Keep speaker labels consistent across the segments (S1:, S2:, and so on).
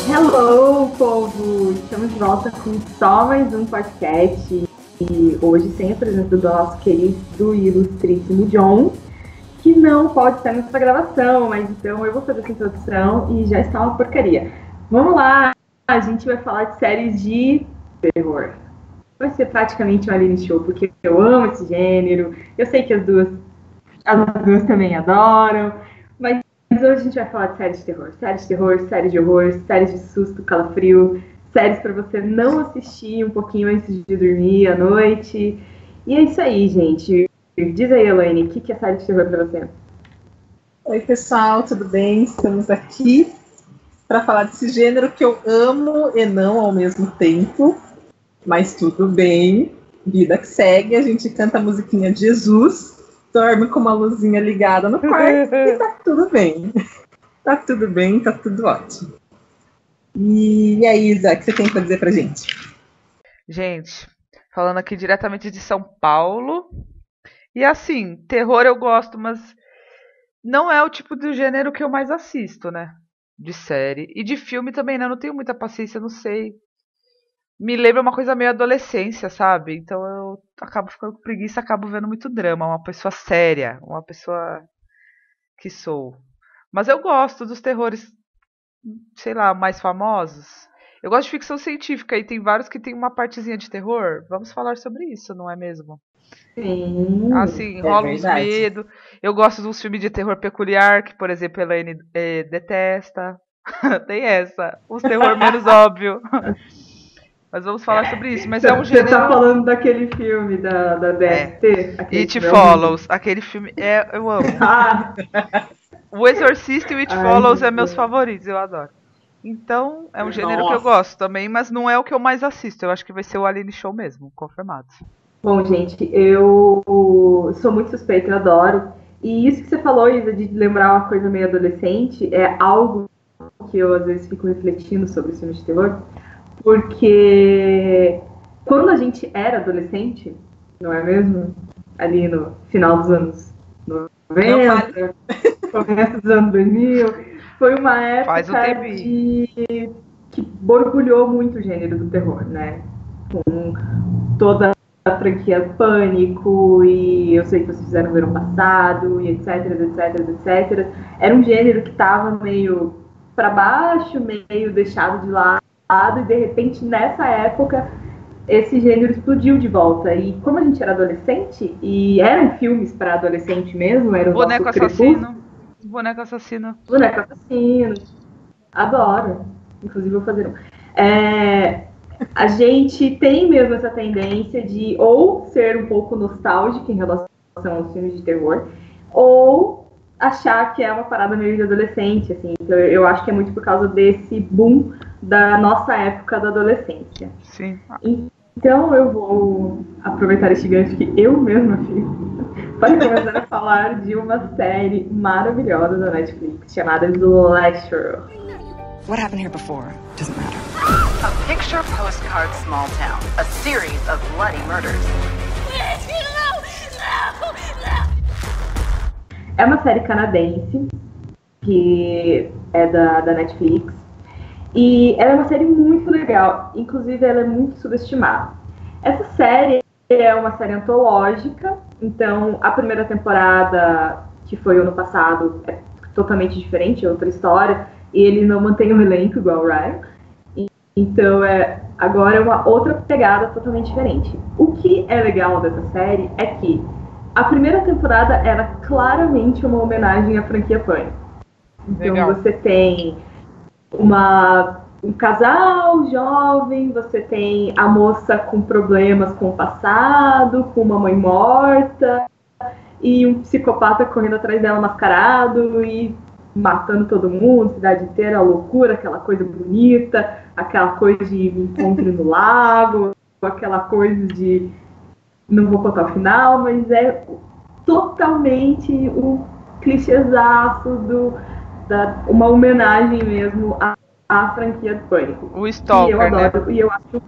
S1: Hello, povo! Estamos de volta com só mais um podcast e hoje sem a presença do nosso querido e ilustríssimo John, que não pode estar nessa gravação, mas então eu vou fazer essa introdução e já está uma porcaria. Vamos lá! A gente vai falar de séries de terror. Vai ser praticamente um Aline Show, porque eu amo esse gênero, eu sei que as duas também adoram, mas hoje a gente vai falar de séries de terror. Séries de terror, séries de horror, séries de susto, calafrio, séries para você não assistir um pouquinho antes de dormir à noite. E é isso aí, gente. Diz aí, Elaine, o que é série de terror para você?
S2: Oi, pessoal, tudo bem? Estamos aqui para falar desse gênero que eu amo e não ao mesmo tempo, mas tudo bem, vida que segue, a gente canta a musiquinha de Jesus, dorme com uma luzinha ligada no quarto e tá tudo bem. Tá tudo bem, tá tudo ótimo. E aí, Isa, o que você tem para dizer pra gente?
S3: Gente, falando aqui diretamente de São Paulo. E assim, terror eu gosto, mas não é o tipo de gênero que eu mais assisto, né? De série. E de filme também, né? Eu não tenho muita paciência, não sei. Me lembra uma coisa meio adolescência, sabe? Então eu acabo ficando com preguiça, acabo vendo muito drama. Uma pessoa séria, uma pessoa que sou. Mas eu gosto dos terrores, sei lá, mais famosos. Eu gosto de ficção científica e tem vários que tem uma partezinha de terror. Vamos falar sobre isso, não é mesmo?
S1: Sim,
S3: Assim, rola uns medo. Eu gosto de uns filmes de terror peculiar, que, por exemplo, a Elaine detesta. Tem essa. Uns terror menos óbvio. Mas vamos falar sobre isso. Mas é um gênero...
S1: Você tá falando daquele filme da DST?
S3: It Follows. Aquele filme eu amo. O Exorcista e o It Follows é meus favoritos. Eu adoro. Então, é um gênero que eu gosto também, mas não é o que eu mais assisto. Eu acho que vai ser o Aline Show mesmo, confirmado.
S1: Bom, gente, eu sou muito suspeita, eu adoro. E isso que você falou, Isa, de lembrar uma coisa meio adolescente, é algo que eu às vezes fico refletindo sobre os filmes de terror, porque quando a gente era adolescente, não é mesmo? Ali no final dos anos 90, começo dos anos 2000, foi uma época que borbulhou muito o gênero do terror, né? Com toda a franquia Pânico, e eu sei que vocês fizeram no ano passado, e etc, etc, etc. Era um gênero que estava meio para baixo, meio deixado de lado, e de repente, nessa época, esse gênero explodiu de volta. E como a gente era adolescente, e eram filmes para adolescente mesmo, era o
S3: Boneco Assassino. Boneco Assassino.
S1: Boneco Assassino. Adoro. Inclusive, vou fazer um. A gente tem mesmo essa tendência de ou ser um pouco nostálgica em relação aos filmes de terror, ou achar que é uma parada meio de adolescente, assim. Então, eu acho que é muito por causa desse boom da nossa época da adolescência.
S3: Sim.
S1: Então, eu vou aproveitar este gancho que eu mesma fiz para começar a falar de uma série maravilhosa da Netflix chamada Slasher.
S4: What happened here before? Doesn't matter.
S5: A picture postcard small town. A series of bloody murders.
S1: É uma série canadense que é da Netflix. E ela é uma série muito legal. Inclusive, ela é muito subestimada. Essa série é uma série antológica. Então, a primeira temporada, que foi ano passado, é totalmente diferente, é outra história. E ele não mantém o elenco igual o Ryan. Então, agora é uma outra pegada totalmente diferente. O que é legal dessa série é que a primeira temporada era claramente uma homenagem à franquia Pânico. Então, legal. Você tem um casal jovem, você tem a moça com problemas com o passado, com uma mãe morta, e um psicopata correndo atrás dela mascarado e matando todo mundo, cidade inteira, a loucura, aquela coisa bonita, aquela coisa de encontro no lago, aquela coisa de... Não vou contar o final, mas é totalmente um clichêzaço uma homenagem mesmo à franquia do Pânico.
S3: O Stalker,
S1: e eu adoro, né? E eu acho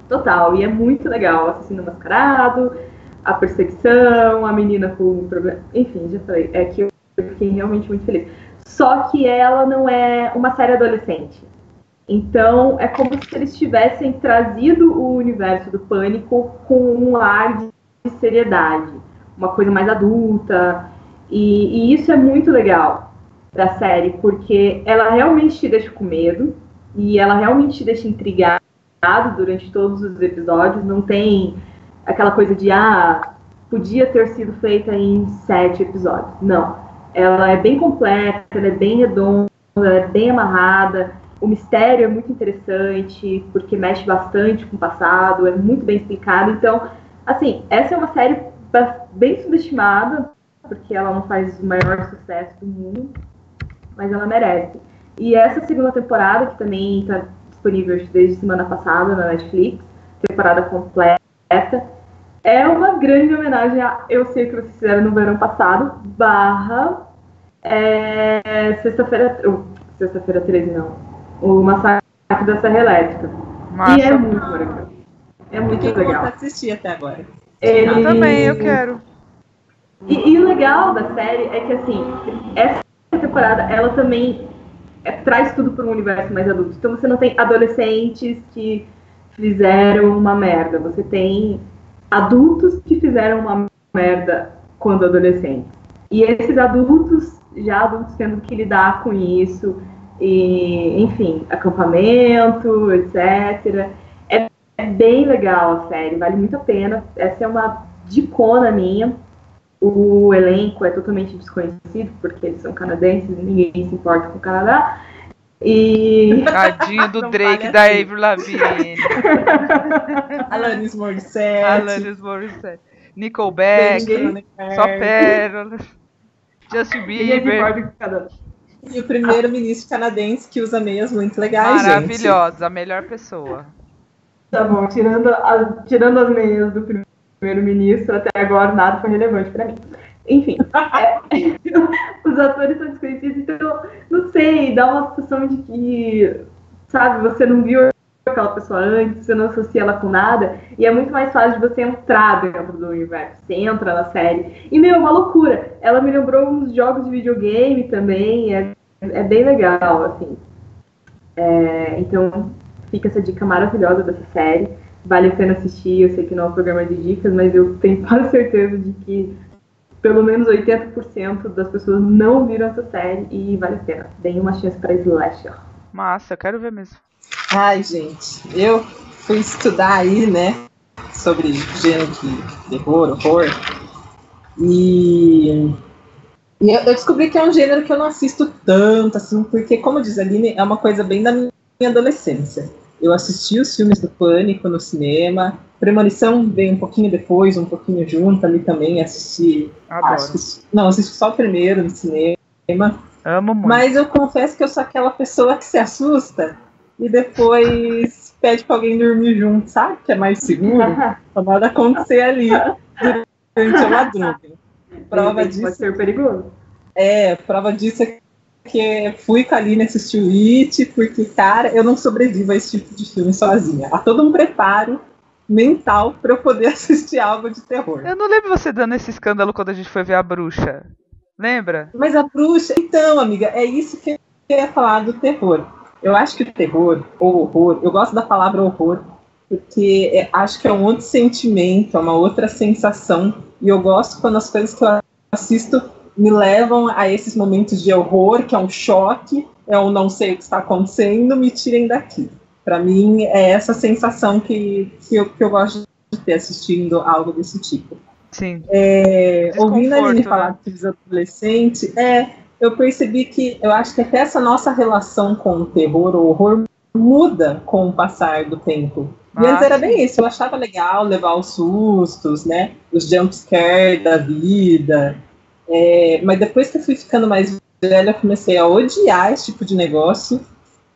S1: total, e é muito legal. O assassino mascarado, a perseguição, a menina com problema... Enfim, já falei, é que eu fiquei realmente muito feliz. Só que ela não é uma série adolescente. Então, é como se eles tivessem trazido o universo do Pânico com um ar de seriedade, uma coisa mais adulta, e isso é muito legal da série, porque ela realmente te deixa com medo, e ela realmente te deixa intrigado durante todos os episódios, não tem aquela coisa de, podia ter sido feita em 7 episódios. Não, ela é bem completa, ela é bem redonda, ela é bem amarrada, o mistério é muito interessante, porque mexe bastante com o passado, é muito bem explicado. Então, assim, essa é uma série bem subestimada, porque ela não faz o maior sucesso do mundo, mas ela merece. E essa segunda temporada, que também está disponível desde semana passada na Netflix, temporada completa, é uma grande homenagem a Eu Sei O Que Vocês Fizeram no Verão Passado, Sexta-feira 13, não. O Massacre da Serra Elétrica.
S3: Massa.
S1: E é muito legal. É muito legal.
S2: Eu assistir até agora.
S3: Eu também, eu quero.
S1: E o legal da série é que, assim, essa temporada, ela também traz tudo para um universo mais adulto. Então você não tem adolescentes que fizeram uma merda. Você tem adultos que fizeram uma merda quando adolescentes. E esses adultos, já adultos tendo que lidar com isso, e, enfim, acampamento, etc. É bem legal a série, vale muito a pena. Essa é uma dicona minha. O elenco é totalmente desconhecido, porque eles são canadenses e ninguém se importa com o Canadá. E...
S3: Tadinho do Drake,
S2: vale
S3: da
S2: assim.
S3: Avril Lavigne.
S2: Alanis Morissette.
S3: Nickelback. Só pérolas. Justin
S1: ninguém se
S3: Bieber.
S1: importa com o Canadá.
S2: E o primeiro-ministro canadense que usa meias muito legais,
S3: Maravilhosa, a melhor pessoa.
S1: Tá bom, tirando as meias do primeiro-ministro, até agora nada foi relevante pra mim. Enfim, os atores são desconhecidos, então, não sei, dá uma sensação de que, sabe, você não viu aquela pessoa antes, você não associa ela com nada, e é muito mais fácil de você entrar dentro do universo, você entra na série. E, uma loucura, ela me lembrou uns jogos de videogame também, é bem legal, assim. Então, fica essa dica maravilhosa dessa série. Vale a pena assistir, eu sei que não é um programa de dicas, mas eu tenho quase certeza de que pelo menos 80% das pessoas não viram essa série e vale a pena. Deem uma chance para Slasher.
S3: Massa, eu quero ver mesmo.
S2: Ai, gente, eu fui estudar aí, né, sobre gênero de terror, horror, e eu descobri que é um gênero que eu não assisto tanto, assim, porque, como diz a Aline, é uma coisa bem da minha adolescência. Eu assisti os filmes do Pânico no cinema, Premonição veio um pouquinho depois, um pouquinho junto, ali também assisti. Assisti só o primeiro no cinema.
S3: Amo muito.
S2: Mas eu confesso que eu sou aquela pessoa que se assusta e depois pede pra alguém dormir junto, sabe? Que é mais seguro, pra nada acontecer ali durante a madrugada. Prova disso
S1: pode ser perigoso.
S2: Prova disso é que fui com a Aline assistir o It, porque, cara, eu não sobrevivo a esse tipo de filme sozinha. Há todo um preparo mental pra eu poder assistir algo de terror.
S3: Eu não lembro você dando esse escândalo quando a gente foi ver A Bruxa. Lembra?
S2: Mas a bruxa... Então, amiga, é isso que eu ia falar do terror. Eu acho que o terror, ou horror, eu gosto da palavra horror, porque acho que é um outro sentimento, é uma outra sensação, e eu gosto quando as coisas que eu assisto me levam a esses momentos de horror, que é um choque, eu não sei o que está acontecendo, me tirem daqui. Para mim, é essa sensação que eu gosto de ter assistindo algo desse tipo.
S3: Sim.
S2: Ouvindo a Aline falar de adolescente, eu percebi que eu acho que até essa nossa relação com o terror ou horror muda com o passar do tempo. E antes era bem isso, eu achava legal levar os sustos, né? Os jumpscares da vida. Mas depois que eu fui ficando mais velha, eu comecei a odiar esse tipo de negócio.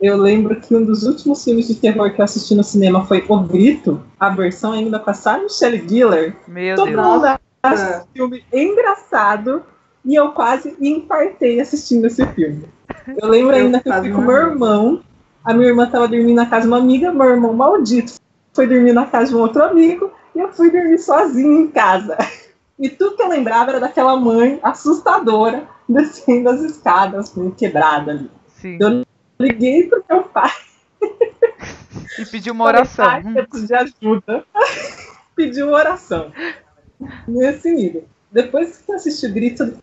S2: Eu lembro que um dos últimos filmes de terror que eu assisti no cinema foi O Grito, a versão ainda com a Sarah Michelle Gellar.
S3: Todo
S2: mundo acha esse filme engraçado e eu quase infartei assistindo esse filme. Eu lembro ainda que eu fui com meu irmão, a minha irmã estava dormindo na casa de uma amiga, meu irmão maldito foi dormir na casa de um outro amigo e eu fui dormir sozinha em casa. E tudo que eu lembrava era daquela mãe assustadora descendo as escadas, meio quebrada ali.
S3: Sim.
S2: Eu liguei pro meu pai
S3: E pediu uma oração.
S2: Falei, eu preciso de ajuda. Pediu uma oração. Nesse nível. Depois que eu assisti o Grito,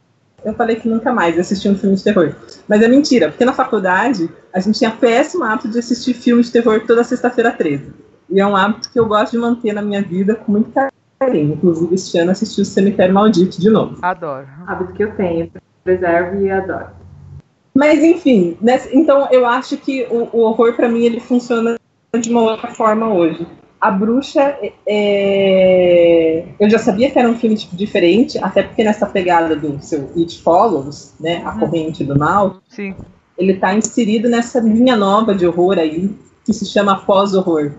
S2: eu falei que nunca mais assisti um filme de terror. Mas é mentira, porque na faculdade a gente tinha péssimo hábito de assistir filme de terror toda sexta-feira 13. E é um hábito que eu gosto de manter na minha vida com muito carinho. Inclusive, este ano assisti o Cemitério Maldito de novo.
S3: Adoro.
S1: Hábito que eu tenho, preservo e adoro.
S2: Mas, enfim, então eu acho que o horror, pra mim, ele funciona de uma outra forma hoje. A Bruxa, eu já sabia que era um filme tipo, diferente, até porque nessa pegada do seu It Follows, né, a corrente do mal,
S3: Sim.
S2: ele tá inserido nessa linha nova de horror aí, que se chama pós-horror.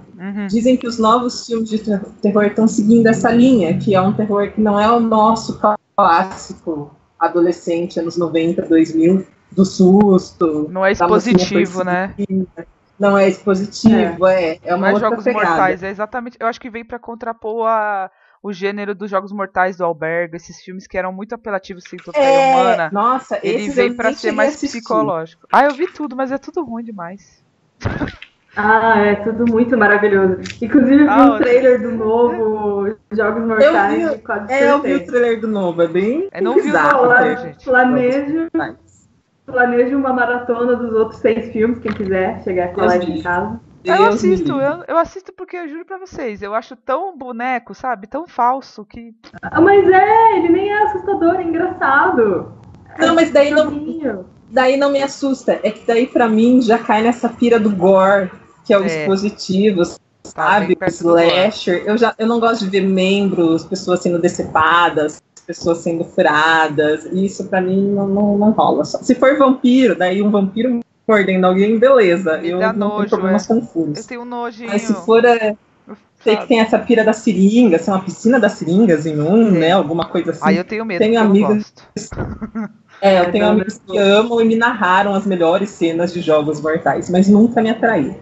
S2: Dizem que os novos filmes de terror estão seguindo essa linha, que é um terror que não é o nosso clássico adolescente, anos 90, 2000, do susto.
S3: Não é expositivo, né?
S2: Não é expositivo, é uma
S3: não é
S2: outra
S3: Jogos
S2: pegada.
S3: Mortais, é exatamente. Eu acho que veio pra contrapor o gênero dos Jogos Mortais do Albergue, esses filmes que eram muito apelativos sem epopeia humana.
S2: Nossa,
S3: ele veio pra ser mais psicológico. Eu vi tudo, mas é tudo ruim demais.
S1: É tudo muito maravilhoso. Inclusive, eu vi um trailer do novo Jogos Mortais de quase
S2: eu vi o trailer do novo, é bem
S3: não
S2: bizarro.
S1: Planejo uma maratona dos outros 6 filmes, quem quiser chegar a falar de casa.
S3: Eu assisto porque eu juro pra vocês, eu acho tão boneco, sabe? Tão falso que...
S1: Mas ele nem é assustador, é engraçado.
S2: Não, mas daí não me assusta. É que daí pra mim já cai nessa pira do gore, que é o dispositivo, sabe? O slasher. Eu não gosto de ver membros, pessoas sendo decepadas, pessoas sendo furadas. Isso pra mim não rola. Se for vampiro, daí um vampiro mordendo alguém, beleza. Eu não tenho problemas com furos.
S3: Eu tenho um nojinho.
S2: Mas se for... sei que tem essa pira da seringa, assim, uma piscina das seringas em né? Alguma coisa assim.
S3: Eu tenho medo,
S2: tenho amigos.
S3: Eu
S2: tenho amigos que amam e me narraram as melhores cenas de Jogos Mortais, mas nunca me atraiu.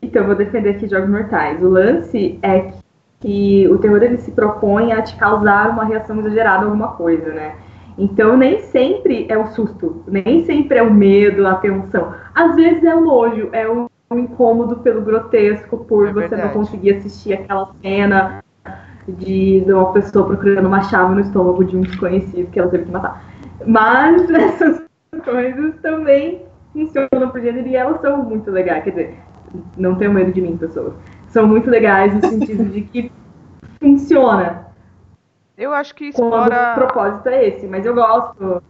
S1: Então, eu vou defender aqui Jogos Mortais. O lance é que o terror ele se propõe a te causar uma reação exagerada a alguma coisa, né? Então, nem sempre é o susto, nem sempre é o medo, a tensão. Às vezes é o nojo, é o incômodo pelo grotesco, por você não conseguir assistir aquela cena de uma pessoa procurando uma chave no estômago de um desconhecido que ela teve que matar. Mas essas coisas também funcionam pro gênero e elas são muito legais. Quer dizer, não tenham medo de mim, pessoas. São muito legais no sentido de que funciona.
S3: Eu acho que explora...
S1: O propósito é esse, mas eu gosto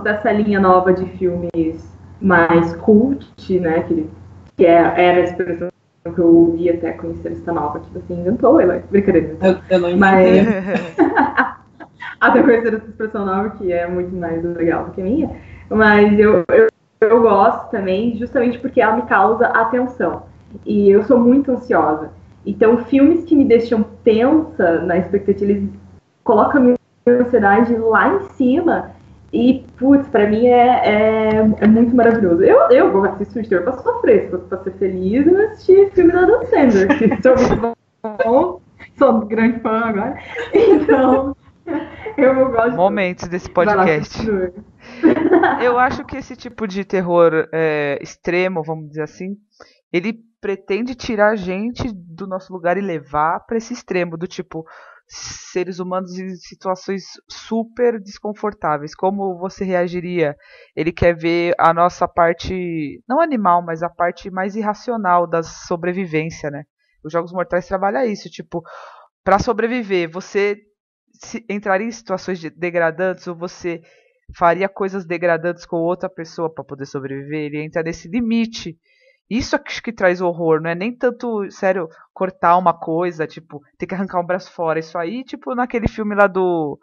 S1: dessa linha nova de filmes mais cult, né, que era a expressão que eu ouvi até conhecer essa nova, tipo assim, inventou ela, brincadeira.
S2: Eu não
S1: mas até conhecer essa expressão nova, que é muito mais legal do que a minha, mas eu gosto também, justamente porque ela me causa atenção, e eu sou muito ansiosa. Então, filmes que me deixam tensa na expectativa, eles colocam a minha ansiedade lá em cima. E, putz, pra mim é muito maravilhoso. Eu vou assistir o terror pra sofrer, pra ser feliz, eu assisti filme da Adam Sandler, que sou muito bom, sou grande fã agora. Então, eu gosto...
S3: Momentos desse podcast. Eu acho que esse tipo de terror extremo, vamos dizer assim, ele pretende tirar a gente do nosso lugar e levar para esse extremo, do tipo, seres humanos em situações super desconfortáveis. Como você reagiria? Ele quer ver a nossa parte, não animal, mas a parte mais irracional da sobrevivência, né? Os Jogos Mortais trabalham isso, tipo, para sobreviver, você entraria em situações degradantes ou você faria coisas degradantes com outra pessoa para poder sobreviver? Ele entra nesse limite. Isso acho que traz horror, não é nem tanto, sério, cortar uma coisa, tipo, ter que arrancar um braço fora. Isso aí, tipo, naquele filme lá do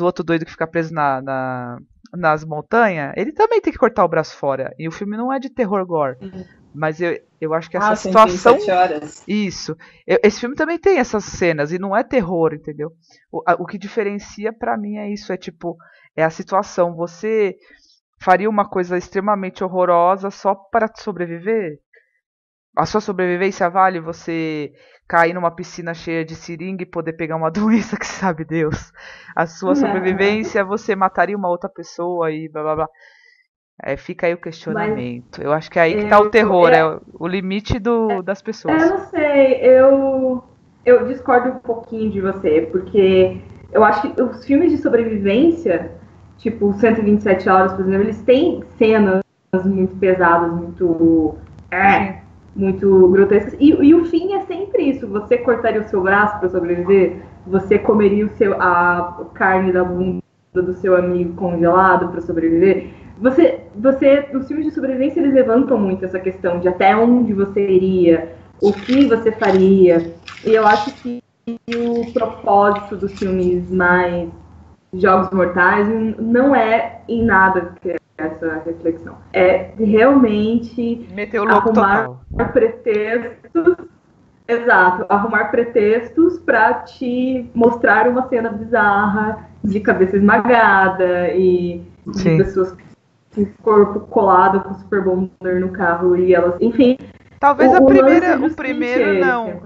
S3: outro doido que fica preso nas montanhas, ele também tem que cortar o braço fora. E o filme não é de terror gore. Mas eu acho que essa situação...
S2: 7 horas.
S3: Isso. Esse filme também tem essas cenas, e não é terror, entendeu? O que diferencia pra mim é isso, é tipo, é a situação. Você faria uma coisa extremamente horrorosa só para sobreviver? A sua sobrevivência vale você cair numa piscina cheia de seringa e poder pegar uma doença que sabe Deus? A sua sobrevivência, você mataria uma outra pessoa e blá blá blá. Fica aí o questionamento. Eu acho que é aí que tá o terror, é o limite das pessoas.
S1: Eu não sei, eu discordo um pouquinho de você, porque eu acho que os filmes de sobrevivência, tipo 127 horas, por exemplo, eles têm cenas muito pesadas, muito grotescas. E o fim é sempre isso. Você cortaria o seu braço para sobreviver? Você comeria a carne da bunda do seu amigo congelado para sobreviver? Os filmes de sobrevivência, eles levantam muito essa questão de até onde você iria, o que você faria. E eu acho que o propósito dos filmes mais Jogos Mortais não é em nada que essa reflexão. É realmente
S3: meter o louco total.
S1: Pretextos. Exato, arrumar pretextos para te mostrar uma cena bizarra de cabeça esmagada e de pessoas com o corpo colado com super bonder no carro e elas, enfim.
S3: Talvez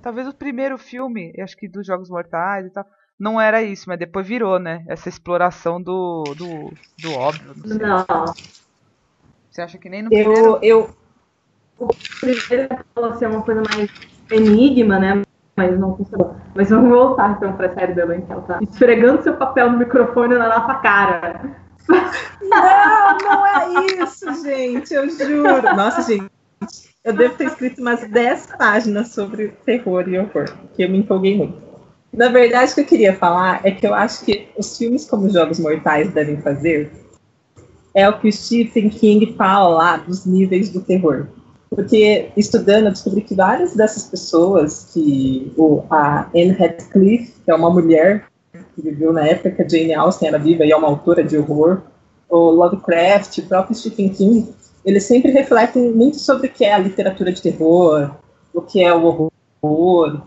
S3: talvez o primeiro filme, acho que dos Jogos Mortais e tal, não era isso, mas depois virou, né? Essa exploração do óbvio.
S1: Não.
S3: Você acha que nem no primeiro?
S1: O primeiro falou ser uma coisa mais enigma, né? Mas não funcionou. Mas vamos voltar então pra série da Elaine, que ela tá esfregando seu papel no microfone na nossa cara.
S2: Não é isso, gente, eu juro. Nossa, gente, eu devo ter escrito umas 10 páginas sobre terror e horror, porque eu me empolguei muito. Na verdade, o que eu queria falar é que eu acho que os filmes como Jogos Mortais devem fazer é o que o Stephen King fala lá dos níveis do terror. Porque, estudando, eu descobri que várias dessas pessoas, a Anne Radcliffe, que é uma mulher que viveu na época que a Jane Austen era viva e é uma autora de horror, o Lovecraft, o próprio Stephen King, eles sempre refletem muito sobre o que é a literatura de terror, o que é o horror.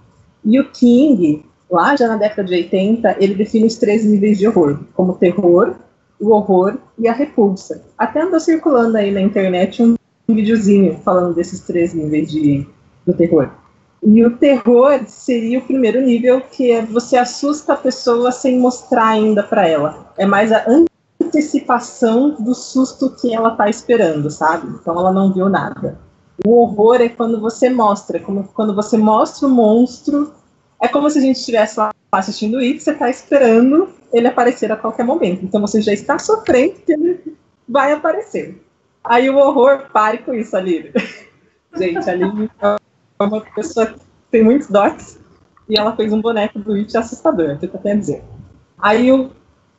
S2: E o King, lá já na década de 80, ele define os 3 níveis de horror, como o terror, o horror e a repulsa. Até andou circulando aí na internet um videozinho falando desses 3 níveis do terror. E o terror seria o primeiro nível, que é você assusta a pessoa sem mostrar ainda para ela. É mais a antecipação do susto que ela está esperando, sabe? Então ela não viu nada. O horror é quando você mostra, quando você mostra o monstro, é como se a gente estivesse lá assistindo It, você está esperando ele aparecer a qualquer momento. Então você já está sofrendo que ele vai aparecer. Aí o horror, pare com isso, Aline. Gente, a Aline é uma pessoa que tem muitos dotes e ela fez um boneco do It assustador, o que eu tenho a dizer. Aí o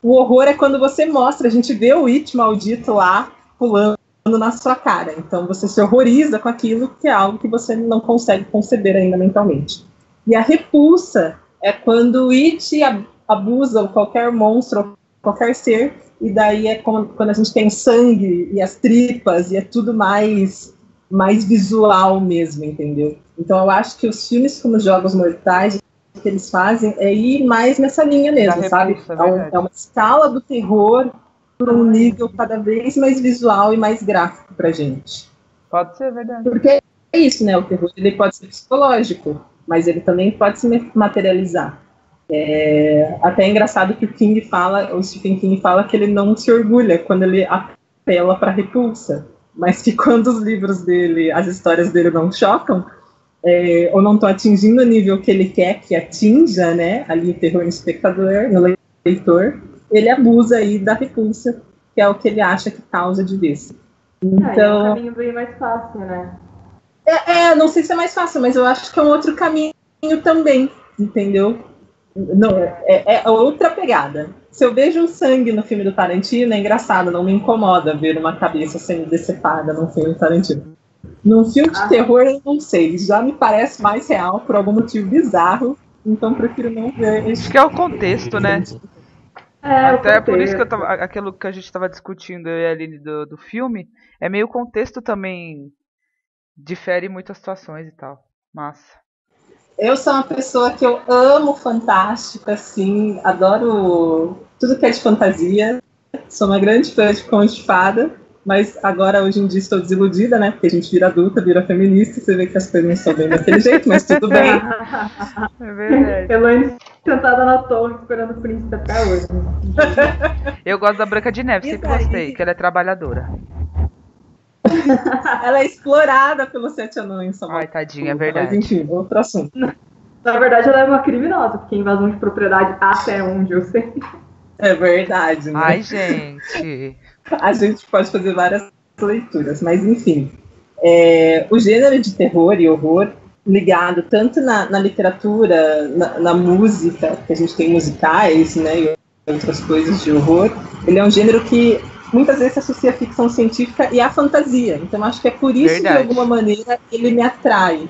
S2: horror é quando você mostra, a gente vê o It maldito lá pulando na sua cara. Então você se horroriza com aquilo que é algo que você não consegue conceber ainda mentalmente. E a repulsa é quando o It abusa qualquer monstro, qualquer ser, e daí é quando a gente tem sangue e as tripas, e é tudo mais visual mesmo, entendeu? Então eu acho que os filmes como Jogos Mortais, o que eles fazem é ir mais nessa linha mesmo, sabe? É uma escala do terror para um nível cada vez mais visual e mais gráfico pra gente.
S3: Pode ser, verdade.
S2: Porque é isso, né? O terror ele pode ser psicológico, mas ele também pode se materializar. Até é engraçado que o Stephen King fala que ele não se orgulha quando ele apela para repulsa, mas que quando os livros dele, as histórias dele não chocam, ou não estão atingindo o nível que ele quer que atinja, né, ali o terror no espectador, no leitor, ele abusa aí da repulsa, que é o que ele acha que causa de vez. Então,
S1: é um caminho bem mais fácil, né?
S2: Não sei se é mais fácil, mas eu acho que é um outro caminho também, entendeu? Não, é outra pegada. Se eu vejo sangue no filme do Tarantino, é engraçado, não me incomoda ver uma cabeça sendo decepada num filme do Tarantino. Num filme de terror, eu não sei, já me parece mais real por algum motivo bizarro, então prefiro não ver.
S3: Acho que é o contexto, né? Até por isso que aquilo que a gente estava discutindo, eu e a Aline, do filme, é meio contexto também, difere muitas situações e tal. Massa.
S2: Eu sou uma pessoa que eu amo fantástico, assim, adoro tudo que é de fantasia. Sou uma grande fã de Conto de Fada, mas agora, hoje em dia, estou desiludida, né? Porque a gente vira adulta, vira feminista, e você vê que as coisas não são bem daquele jeito, mas tudo bem.
S3: É verdade.
S1: Elaine sentada na torre, esperando o príncipe até hoje.
S3: Eu gosto da Branca de Neve, sempre gostei, que ela é trabalhadora.
S2: ela é explorada pelos 7 anões.
S3: Ai, tadinha, é
S2: Mas
S3: verdade.
S2: enfim, outro assunto.
S1: Na verdade, ela é uma criminosa, porque invasão de propriedade, até onde eu sei.
S2: É verdade, né?
S3: Ai, gente.
S2: A gente pode fazer várias leituras, mas enfim. O gênero de terror e horror, ligado tanto na literatura, na música, que a gente tem musicais, né, e outras coisas de horror, ele é um gênero que muitas vezes se associa à ficção científica e à fantasia. Então acho que é por isso
S3: Verdade.
S2: que, de alguma maneira, ele me atrai.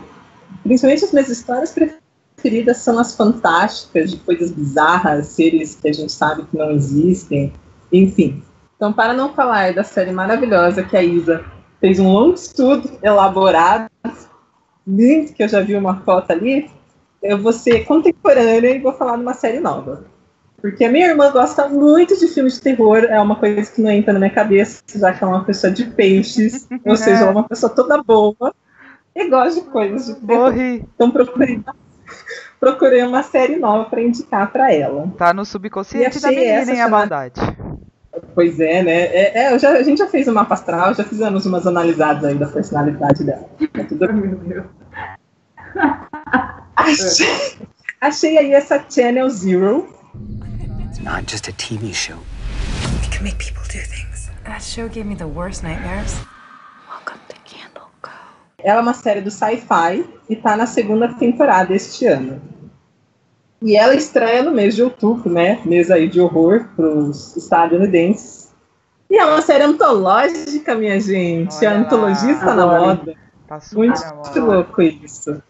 S2: Principalmente as minhas histórias preferidas são as fantásticas, de coisas bizarras, seres que a gente sabe que não existem, enfim. Então, para não falar da série maravilhosa que a Isa fez um longo estudo elaborado, lindo, que eu já vi uma foto ali, eu vou ser contemporânea e vou falar de uma série nova. Porque a minha irmã gosta muito de filmes de terror, é uma coisa que não entra na minha cabeça, já que é uma pessoa de peixes, ou seja, ela é uma pessoa toda boa e gosta de coisas de terror.
S3: Morri.
S2: Então procurei uma série nova para indicar para ela.
S3: Tá no subconsciente
S2: E
S3: da
S2: achei
S3: menina,
S2: essa
S3: hein, a
S2: chamada-
S3: maldade.
S2: Pois é, né? A gente já fez um mapa astral, já fizemos umas análises aí da personalidade dela. É tudo
S1: Ai, meu Deus.
S2: Achei aí essa Channel Zero.
S6: It's not just a TV show.
S4: It can make people do things.
S5: That show gave me the worst nightmares. Welcome to Candle Cove.
S2: Ela é uma série do Sci-Fi e tá na 2ª temporada este ano. E ela estreia no mês de outubro, né? Mês aí de horror pros estadunidenses. E é uma série antológica, minha gente.
S3: Olha
S2: A antologia está
S1: lá.
S2: na
S1: Adoro.
S2: moda.
S3: Tá super
S2: Muito
S3: na moda.
S2: louco isso.
S1: Agora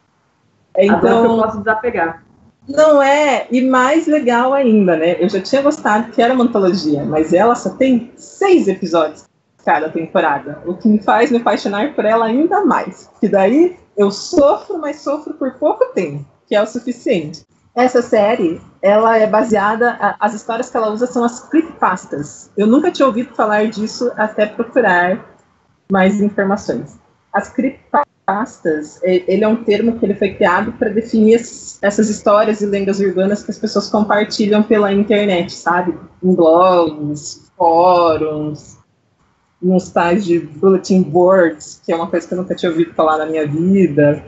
S1: que eu
S2: Então,
S1: posso desapegar.
S2: não é, e mais legal ainda, né? Eu já tinha gostado que era uma antologia, mas ela só tem 6 episódios cada temporada, o que me faz me apaixonar por ela ainda mais. Que daí eu sofro, mas sofro por pouco tempo, que é o suficiente. Essa série, ela é baseada, as histórias que ela usa são as creepypastas. Eu nunca tinha ouvido falar disso até procurar mais informações. As creepypastas, ele é um termo que ele foi criado para definir essas histórias e lendas urbanas que as pessoas compartilham pela internet, sabe? Em blogs, fóruns, nos tais de bulletin boards, que é uma coisa que eu nunca tinha ouvido falar na minha vida.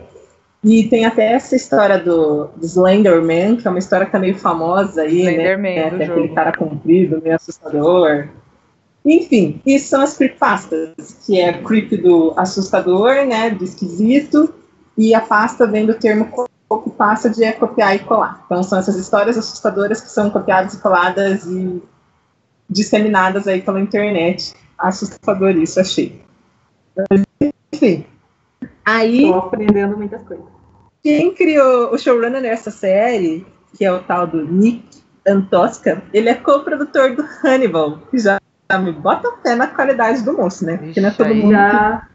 S2: E tem até essa história do Slenderman, que é uma história que tá meio famosa aí,
S3: Slenderman,
S2: né?
S3: do
S2: Que é aquele
S3: jogo.
S2: cara comprido, meio assustador. Enfim, isso são as creepypastas, que é creep do assustador, né, do esquisito, e a pasta vem do termo copypasta, de copiar e colar. Então são essas histórias assustadoras que são copiadas e coladas e disseminadas aí pela internet. Assustador isso, achei. Enfim, aí
S1: Estou aprendendo muitas coisas.
S2: quem criou o showrunner dessa série, que é o tal do Nick Antosca, ele é co-produtor do Hannibal, que já me bota fé na qualidade do moço, né? Porque não é todo
S3: Ixi, aí.
S2: mundo
S1: Já,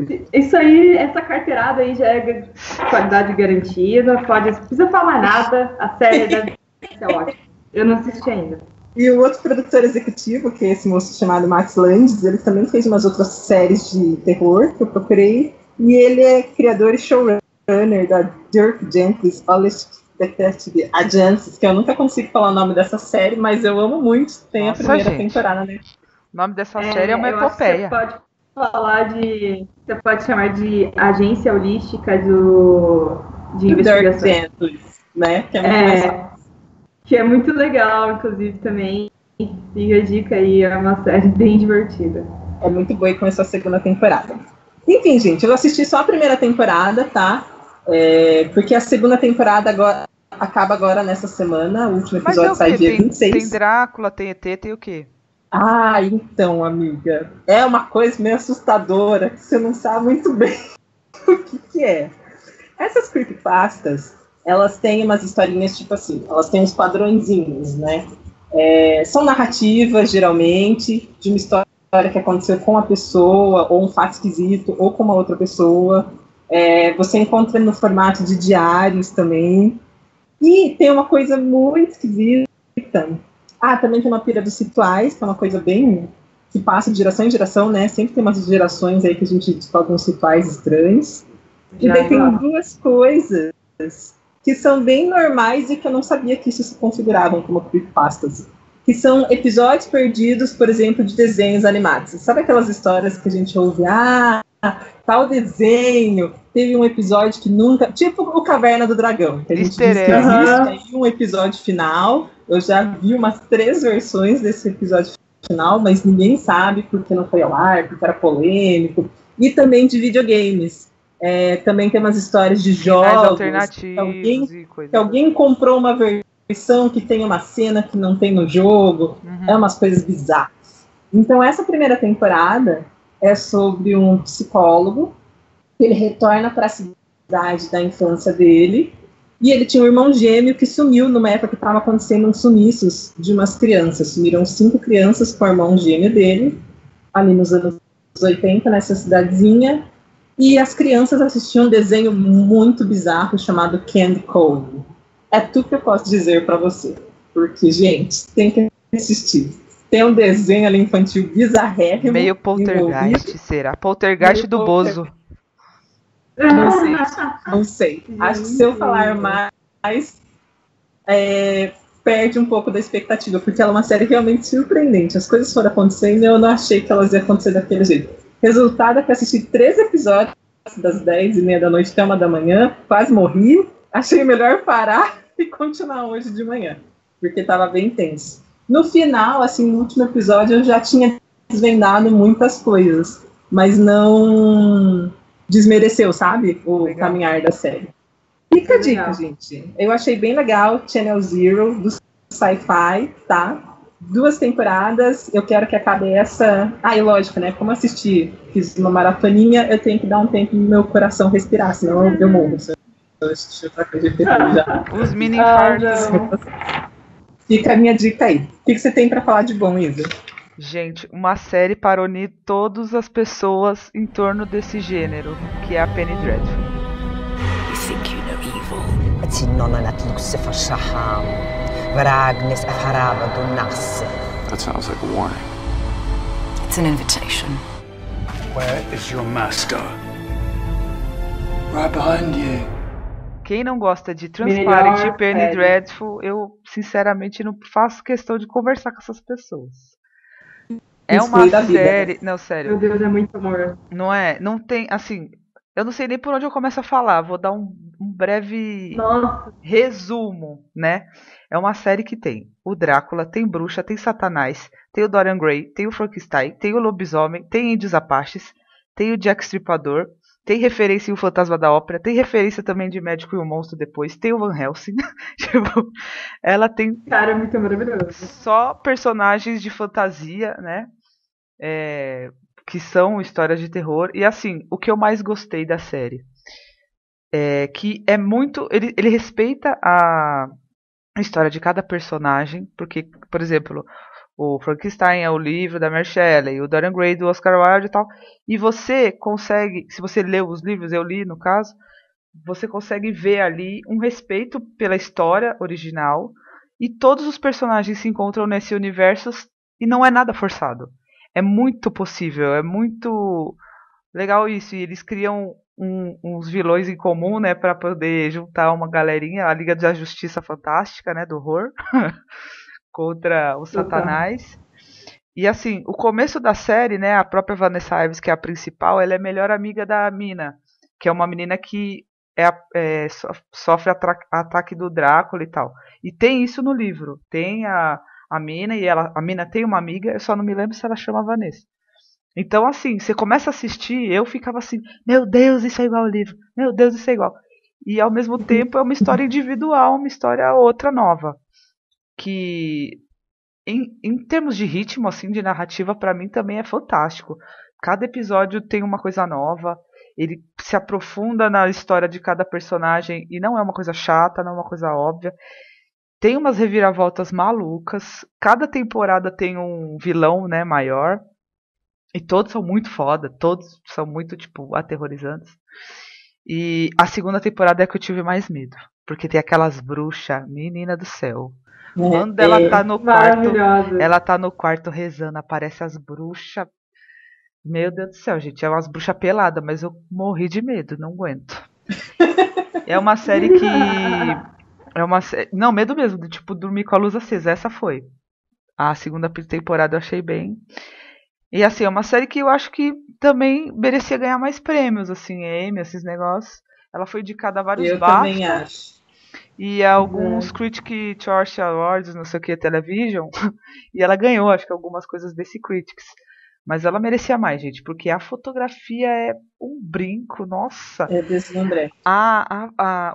S2: que...
S1: isso aí, essa carteirada aí já é qualidade garantida. Não precisa falar nada. A série deve ser ótima. Eu não assisti ainda.
S2: E o outro produtor executivo, que é esse moço chamado Max Landis, ele também fez umas outras séries de terror que eu procurei. E ele é criador e showrunner da Dirk Gently's Holistic Detective Agency, que eu nunca consigo falar o nome dessa série, mas eu amo muito. Tem
S3: Nossa,
S2: a primeira
S3: gente.
S2: temporada, né?
S3: O nome dessa série é uma
S1: eu acho que
S3: epopeia.
S1: Você pode falar de. Você pode chamar de agência holística de
S2: Dirk
S1: investigação.
S2: Gently's, né? Que é muito mais
S1: Que é muito legal, inclusive, também. Fica a dica aí, é uma série bem divertida.
S2: É muito boa e começou a 2ª temporada. Enfim, gente, eu assisti só a primeira temporada, tá? Porque a 2ª temporada acaba agora nessa semana. O último
S3: Mas é
S2: episódio
S3: o
S2: sai
S3: quê?
S2: dia 26.
S3: Tem Drácula, tem ET, tem o quê?
S2: Ah, então, amiga. É uma coisa meio assustadora que você não sabe muito bem o que é. Essas creepypastas, elas têm umas historinhas tipo assim, elas têm uns padrõezinhos, né? São narrativas, geralmente, de uma história que aconteceu com a pessoa, ou um fato esquisito, ou com uma outra pessoa. Você encontra no formato de diários também. E tem uma coisa muito esquisita. Também tem uma pira dos rituais, que é uma coisa bem... que passa de geração em geração, né? Sempre tem umas gerações aí que a gente descobre uns rituais estranhos. E daí tem 2 coisas que são bem normais e que eu não sabia que isso se configuravam como creepypastas. que são episódios perdidos, por exemplo, de desenhos animados. Sabe aquelas histórias que a gente ouve? Tal desenho teve um episódio que nunca... Tipo o Caverna do Dragão, que a gente diz que existe aí um episódio final. Eu já vi umas 3 versões desse episódio final, mas ninguém sabe porque não foi ao ar, porque era polêmico. E também de videogames. Também tem umas histórias de jogos
S3: alternativos
S2: que alguém comprou uma versão que tem uma cena que não tem no jogo. É umas coisas bizarras. Então essa primeira temporada é sobre um psicólogo que ele retorna para a cidade da infância dele, e ele tinha um irmão gêmeo que sumiu numa época que estava acontecendo uns sumiços de umas crianças. Sumiram 5 crianças com o irmão gêmeo dele, ali nos anos 80, nessa cidadezinha, e as crianças assistiam um desenho muito bizarro chamado Candy Cove. É tudo que eu posso dizer para você, porque, gente, tem que assistir. Tem um desenho ali infantil bizarrérrimo.
S3: Meio poltergeist, será? Poltergeist do Bozo.
S2: Não sei. Acho que se eu falar mais, perde um pouco da expectativa, porque ela é uma série realmente surpreendente. As coisas foram acontecendo e eu não achei que elas iam acontecer daquele jeito. Resultado é que assisti 3 episódios das 10h30 da noite até 1 da manhã, quase morri. Achei melhor parar e continuar hoje de manhã, porque estava bem tenso. No final, assim, no último episódio, eu já tinha desvendado muitas coisas, mas não desmereceu, sabe, o caminhar da série. Fica a dica, gente. Eu achei bem legal, Channel Zero, do Sci-Fi, tá? 2 temporadas, eu quero que acabe essa... e lógico, né, como fiz uma maratoninha, eu tenho que dar um tempo no meu coração respirar, senão eu morro.
S3: Os mini infartos.
S2: Fica a minha dica aí. O que você tem pra falar de bom, Isa?
S3: Gente, uma série para unir todas as pessoas em torno desse gênero, que é a Penny Dreadful.
S4: You think you know evil?
S6: That sounds like a warning.
S4: It's an invitation.
S6: Where is your master? Right behind you.
S3: Quem não gosta de Transparent e Penny Dreadful, eu sinceramente não faço questão de conversar com essas pessoas. É uma série... Não, sério.
S1: Meu Deus, é muito amor.
S3: Não é? Não tem, assim... Eu não sei nem por onde eu começo a falar. Vou dar um breve resumo, né? É uma série que tem o Drácula, tem bruxa, tem Satanás, tem o Dorian Gray, tem o Frankenstein, tem o lobisomem, tem índios apaches, tem o Jack Stripador, tem referência em O Fantasma da Ópera, tem referência também de Médico e o Monstro depois, tem o Van Helsing. Tipo, ela tem...
S1: Cara, é muito maravilhoso.
S3: Só personagens de fantasia, né? Que são histórias de terror. E assim, o que eu mais gostei da série é que é muito... Ele respeita a história de cada personagem, porque, por exemplo... O Frankenstein é o livro da Mary Shelley, o Dorian Gray do Oscar Wilde e tal. E você consegue, se você leu os livros, eu li no caso, você consegue ver ali um respeito pela história original. E todos os personagens se encontram nesse universo e não é nada forçado. É muito possível, é muito legal isso. E eles criam uns vilões em comum, né, para poder juntar uma galerinha, a Liga da Justiça Fantástica, né, do horror. Contra o Satanás. E assim, o começo da série, né, a própria Vanessa Ives, que é a principal, ela é melhor amiga da Mina, que é uma menina que sofre ataque do Drácula e tal. E tem isso no livro. Tem a Mina, e a Mina tem uma amiga, eu só não me lembro se ela chama Vanessa. Então, assim, você começa a assistir, eu ficava assim, meu Deus, isso é igual ao livro. Meu Deus, isso é igual. E ao mesmo tempo é uma história individual, uma história outra nova. Que em termos de ritmo, assim, de narrativa, pra mim também é fantástico. Cada episódio tem uma coisa nova, ele se aprofunda na história de cada personagem e não é uma coisa chata, não é uma coisa óbvia. Tem umas reviravoltas malucas, cada temporada tem um vilão, né, maior, e todos são muito foda, todos são muito, tipo, aterrorizantes. E a segunda temporada é que eu tive mais medo, porque tem aquelas bruxas, menina do céu. Quando ela tá no quarto, ela tá no quarto rezando, aparece as bruxas. Meu Deus do céu, gente, é umas bruxas peladas, mas eu morri de medo, não aguento. É uma série que não, medo mesmo, de tipo dormir com a luz acesa, essa foi. A segunda temporada eu achei bem. E assim, é uma série que eu acho que também merecia ganhar mais prêmios, assim, Emmy, esses negócios. Ela foi indicada a vários
S2: Eu também
S3: BAFTA
S2: acho.
S3: e a alguns Critic Choice Awards, não sei o que, Television. E ela ganhou, acho que algumas coisas desse Critics. Mas ela merecia mais, gente, porque a fotografia é um brinco, nossa.
S2: É deslumbrante.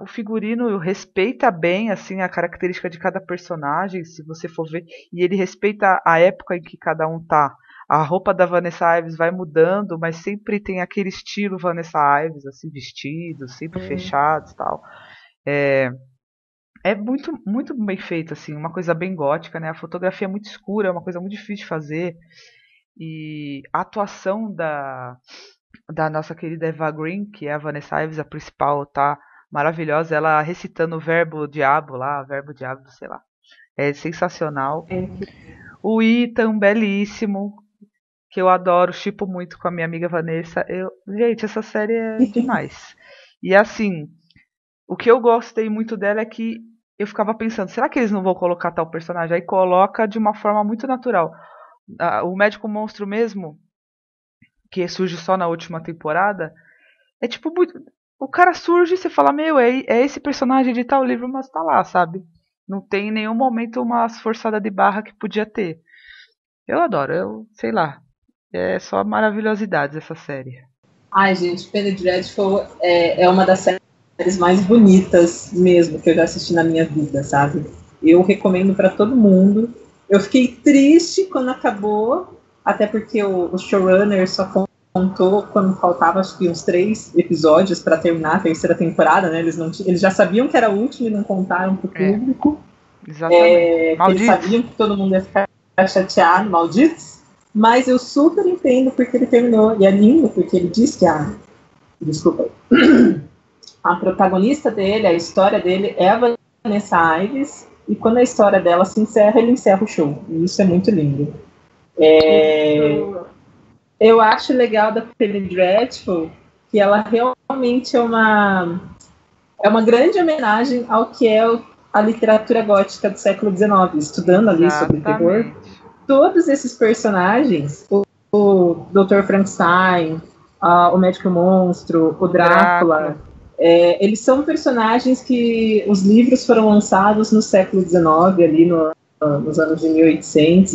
S3: O figurino respeita bem assim a característica de cada personagem, se você for ver, e ele respeita a época em que cada um tá. A roupa da Vanessa Ives vai mudando, mas sempre tem aquele estilo Vanessa Ives, assim, vestidos, sempre fechados e tal. É muito, muito bem feito, assim, uma coisa bem gótica, né? A fotografia é muito escura, é uma coisa muito difícil de fazer. E a atuação da nossa querida Eva Green, que é a Vanessa Ives, a principal, tá maravilhosa. Ela recitando o verbo diabo lá, verbo diabo, sei lá. É sensacional. O Ethan, belíssimo, que eu adoro, shippo muito com a minha amiga Vanessa. Gente, essa série é demais. E assim, o que eu gostei muito dela é que eu ficava pensando, será que eles não vão colocar tal personagem? Aí coloca de uma forma muito natural. O Médico Monstro mesmo, que surge só na última temporada, é tipo, o cara surge e você fala, meu, é esse personagem de tal livro, mas tá lá, sabe? Não tem em nenhum momento uma forçada de barra que podia ter. Eu adoro, eu sei lá. É só maravilhosidades essa série.
S2: Ai, gente, Penny Dreadful é uma das séries mais bonitas mesmo que eu já assisti na minha vida, sabe? Eu recomendo para todo mundo. Eu fiquei triste quando acabou, até porque o showrunner só contou quando faltava, acho que uns 3 episódios para terminar a terceira temporada, né? Eles já sabiam que era o último e não contaram pro público.
S3: Exatamente.
S2: Eles sabiam que todo mundo ia ficar chateado, malditos. Mas eu super entendo porque ele terminou. E é lindo porque ele diz que desculpa. A protagonista dele, a história dele é a Vanessa Ives. E quando a história dela se encerra, ele encerra o show. E isso é muito lindo. Eu acho legal da Penny Dreadful que ela realmente é uma grande homenagem ao que é a literatura gótica do século XIX, estudando ali sobre terror. Todos esses personagens, o Dr. Frankenstein, o Médico Monstro, o Drácula, eles são personagens que os livros foram lançados no século XIX, ali nos anos de 1800,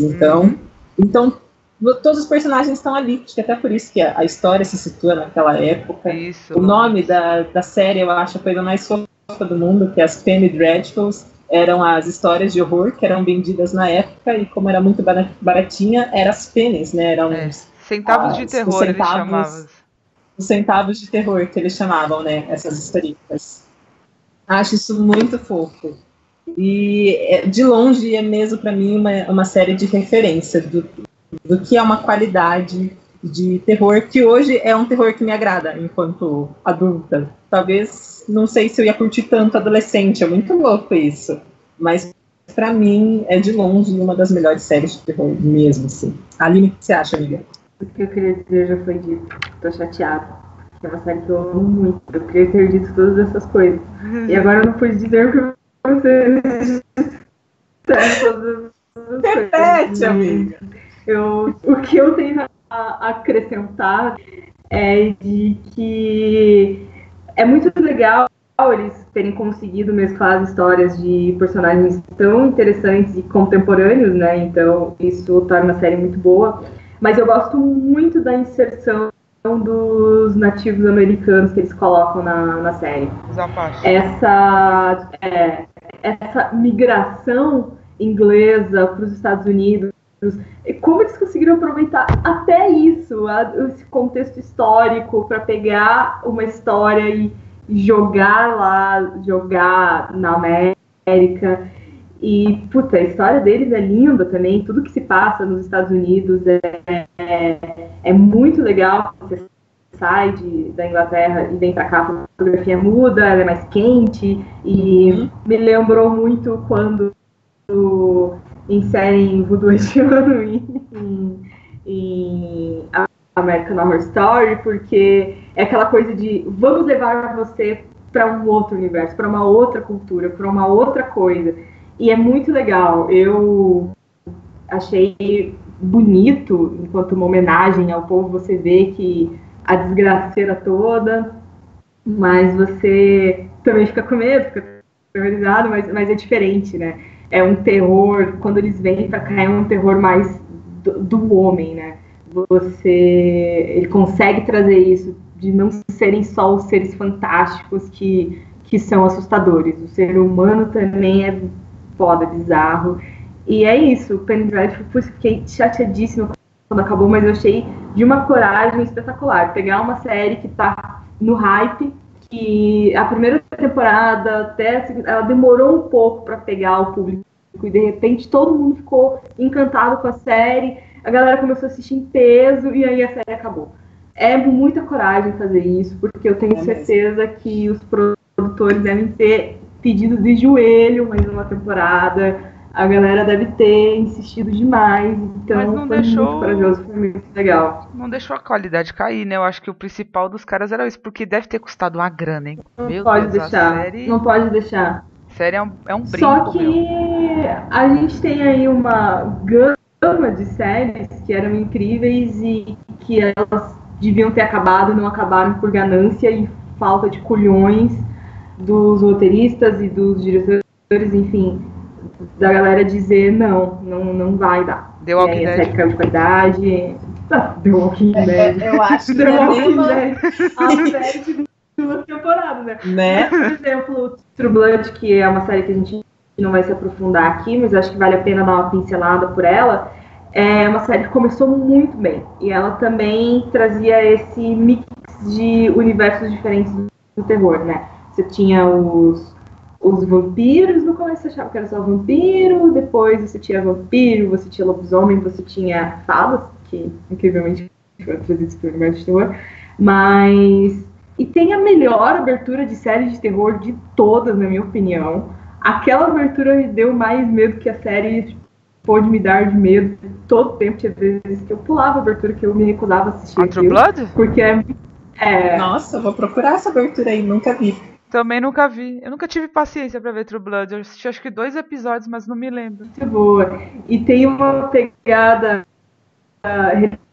S2: então todos os personagens estão ali, acho que até por isso que a história se situa naquela época.
S3: Isso,
S2: o nome da série, eu acho, a coisa mais fofa do mundo, que é as Penny Dreadfuls, eram as histórias de horror que eram vendidas na época, e como era muito baratinha, eram as pennies, né? Eram
S3: centavos de terror, eles chamavam.
S2: Os centavos de terror que eles chamavam, né? Essas historietas. Acho isso muito fofo. E de longe é mesmo para mim uma série de referência do que é uma qualidade de terror, que hoje é um terror que me agrada enquanto adulta. Talvez, não sei se eu ia curtir tanto adolescente, é muito louco isso. Mas pra mim é de longe uma das melhores séries de terror mesmo, assim. Aline, o que você acha, amiga?
S1: O que eu queria dizer já foi dito. Tô chateada. É uma série que eu amo muito. Eu queria ter dito todas essas coisas. E agora eu não pude dizer o que você todas as
S2: Repete, amiga.
S1: O que eu tenho a acrescentar é de que é muito legal eles terem conseguido mesclar as histórias de personagens tão interessantes e contemporâneos, né? Então isso torna a série muito boa. Mas eu gosto muito da inserção dos nativos americanos que eles colocam na série. Essa migração inglesa para os Estados Unidos, como eles conseguiram aproveitar até isso, esse contexto histórico, para pegar uma história e jogar na América. E, puta, a história deles é linda também, tudo que se passa nos Estados Unidos é muito legal. Você sai da Inglaterra e vem pra cá, a fotografia muda, ela é mais quente, e me lembrou muito quando inserem Voodoo Haitiano em American Horror Story, porque é aquela coisa de vamos levar você para um outro universo, para uma outra cultura, para uma outra coisa. E é muito legal. achei bonito, enquanto uma homenagem ao povo, você vê que a desgraceira toda, mas você também fica com medo, fica terrorizado, mas é diferente, né? É um terror, quando eles vêm pra cá, é um terror mais do homem, né? Ele consegue trazer isso, de não serem só os seres fantásticos que são assustadores. O ser humano também é foda, bizarro. E é isso, o Penny Dreadful, fiquei chateadíssima quando acabou, mas eu achei de uma coragem espetacular. Pegar uma série que tá no hype, que a primeira temporada até ela demorou um pouco para pegar o público, e de repente todo mundo ficou encantado com a série, a galera começou a assistir em peso, e aí a série acabou. É muita coragem fazer isso, porque eu tenho certeza que os produtores devem ter pedido de joelho mais uma temporada, a galera deve ter insistido demais, então
S3: Mas não
S1: foi muito corajoso, foi muito legal.
S3: Não deixou a qualidade cair, né? Eu acho que o principal dos caras era isso, porque deve ter custado uma grana, hein?
S1: Não pode deixar, não pode deixar.
S3: A série é um brinco,
S1: Só que a gente tem aí uma gama de séries que eram incríveis e que elas deviam ter acabado e não acabaram por ganância e falta de culhões dos roteiristas e dos diretores, enfim, da galera dizer não vai dar.
S3: The Walking Dead.
S1: A série caiu de qualidade. The Walking Dead.
S2: Eu acho que
S1: The Walking Dead. A série de 2 temporadas, né? Por exemplo, True Blood, que é uma série que a gente não vai se aprofundar aqui, mas acho que vale a pena dar uma pincelada por ela. É uma série que começou muito bem. E ela também trazia esse mix de universos diferentes do terror, né? Você tinha os vampiros, no começo você achava que era só vampiro, depois você tinha vampiro, você tinha lobisomem, você tinha fadas, que incrivelmente foram trazidos pelo universo de terror, mas... E tem a melhor abertura de série de terror de todas, na minha opinião. Aquela abertura me deu mais medo que a série pôde me dar de medo todo tempo. Tinha vezes que eu pulava a abertura, que eu me recusava a assistir
S3: True Blood?
S1: Porque
S2: Nossa, eu vou procurar essa abertura aí, nunca vi.
S3: Também nunca vi. Eu nunca tive paciência pra ver True Blood. Eu assisti acho que 2 episódios, mas não me lembro.
S1: Muito boa. E tem uma pegada